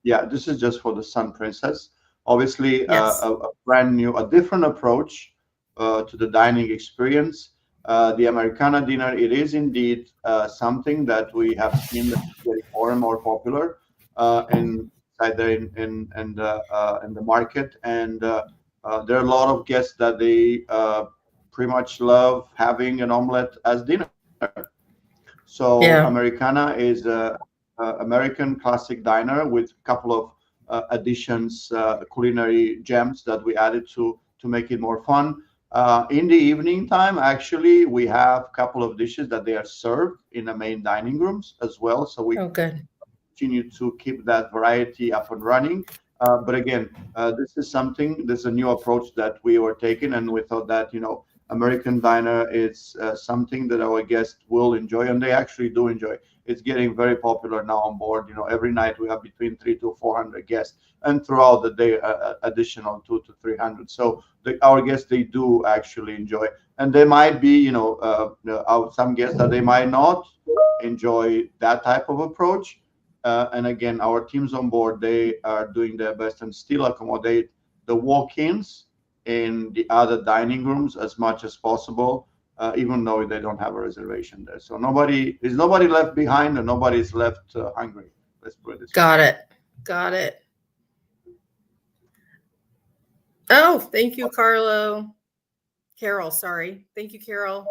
Yeah, this is just for the Sun Princess. Obviously, a brand new, a different approach to the dining experience. The Americana dinner, it is indeed something that we have seen that is getting more and more popular in the market, and there are a lot of guests that they pretty much love having an omelet as dinner. So Americana is a American classic diner with a couple of additions, culinary gems that we added to make it more fun. In the evening time, actually, we have a couple of dishes that they are served in the main dining rooms as well. So we continue to keep that variety up and running. But again, this is a new approach that we were taking, and we thought that, American diner is something that our guests will enjoy, and they actually do enjoy. it's getting very popular now on board. Every night we have between 300 to 400 guests, and throughout the day, additional 200 to 300. So our guests, they do actually enjoy, and there might be, some guests that they might not enjoy that type of approach. And again, our teams on board, they are doing their best and still accommodate the walk-ins in the other dining rooms as much as possible, even though they don't have a reservation there. So nobody left behind, and nobody's left hungry. Let's put it this way. Got it. Oh, thank you, Carol, sorry. Thank you, Carol.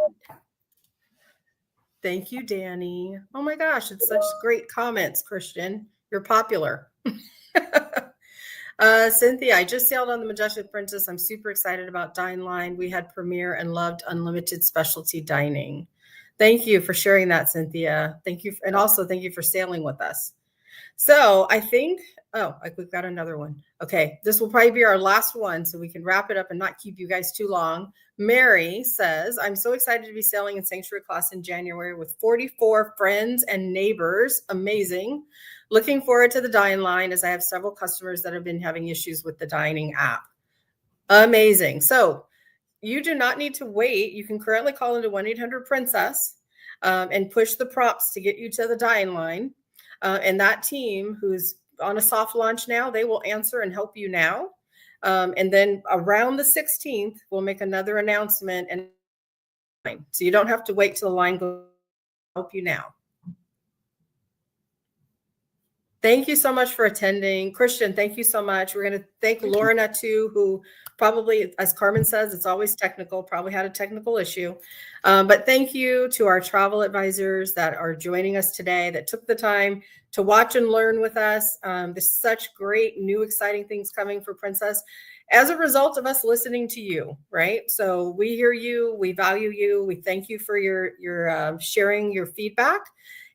Thank you, Danny. Oh my gosh, it's such great comments, Christian. You're popular. Cynthia, I just sailed on the Majestic Princess. I'm super excited about Dine Line. We had premiere and loved unlimited specialty dining. Thank you for sharing that, Cynthia. Thank you. And also thank you for sailing with us. So I think, we've got another one. Okay, this will probably be our last one so we can wrap it up and not keep you guys too long. Mary says, I'm so excited to be sailing in Sanctuary class in January with 44 friends and neighbors. Amazing. Looking forward to the Dine Line as I have several customers that have been having issues with the dining app. Amazing. So you do not need to wait. You can currently call into 1-800-PRINCESS and push the prompts to get you to the Dine Line. And that team who's on a soft launch now, they will answer and help you now. And then around the 16th, we'll make another announcement. And so you don't have to wait till the line goes. Help you now. Thank you so much for attending. Christian, thank you so much. We're going to thank Lorna too, who probably, as Carmen says, it's always technical, probably had a technical issue. But thank you to our travel advisors that are joining us today, that took the time to watch and learn with us. There's such great new exciting things coming for Princess as a result of us listening to you, right? So we hear you, we value you, we thank you for your sharing your feedback.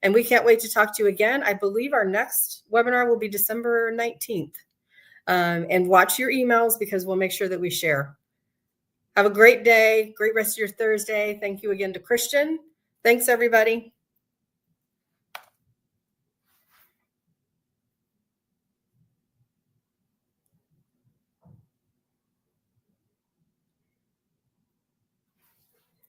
And we can't wait to talk to you again. I believe our next webinar will be December 19th. And watch your emails because we'll make sure that we share. Have a great day. Great rest of your Thursday. Thank you again to Christian. Thanks, everybody.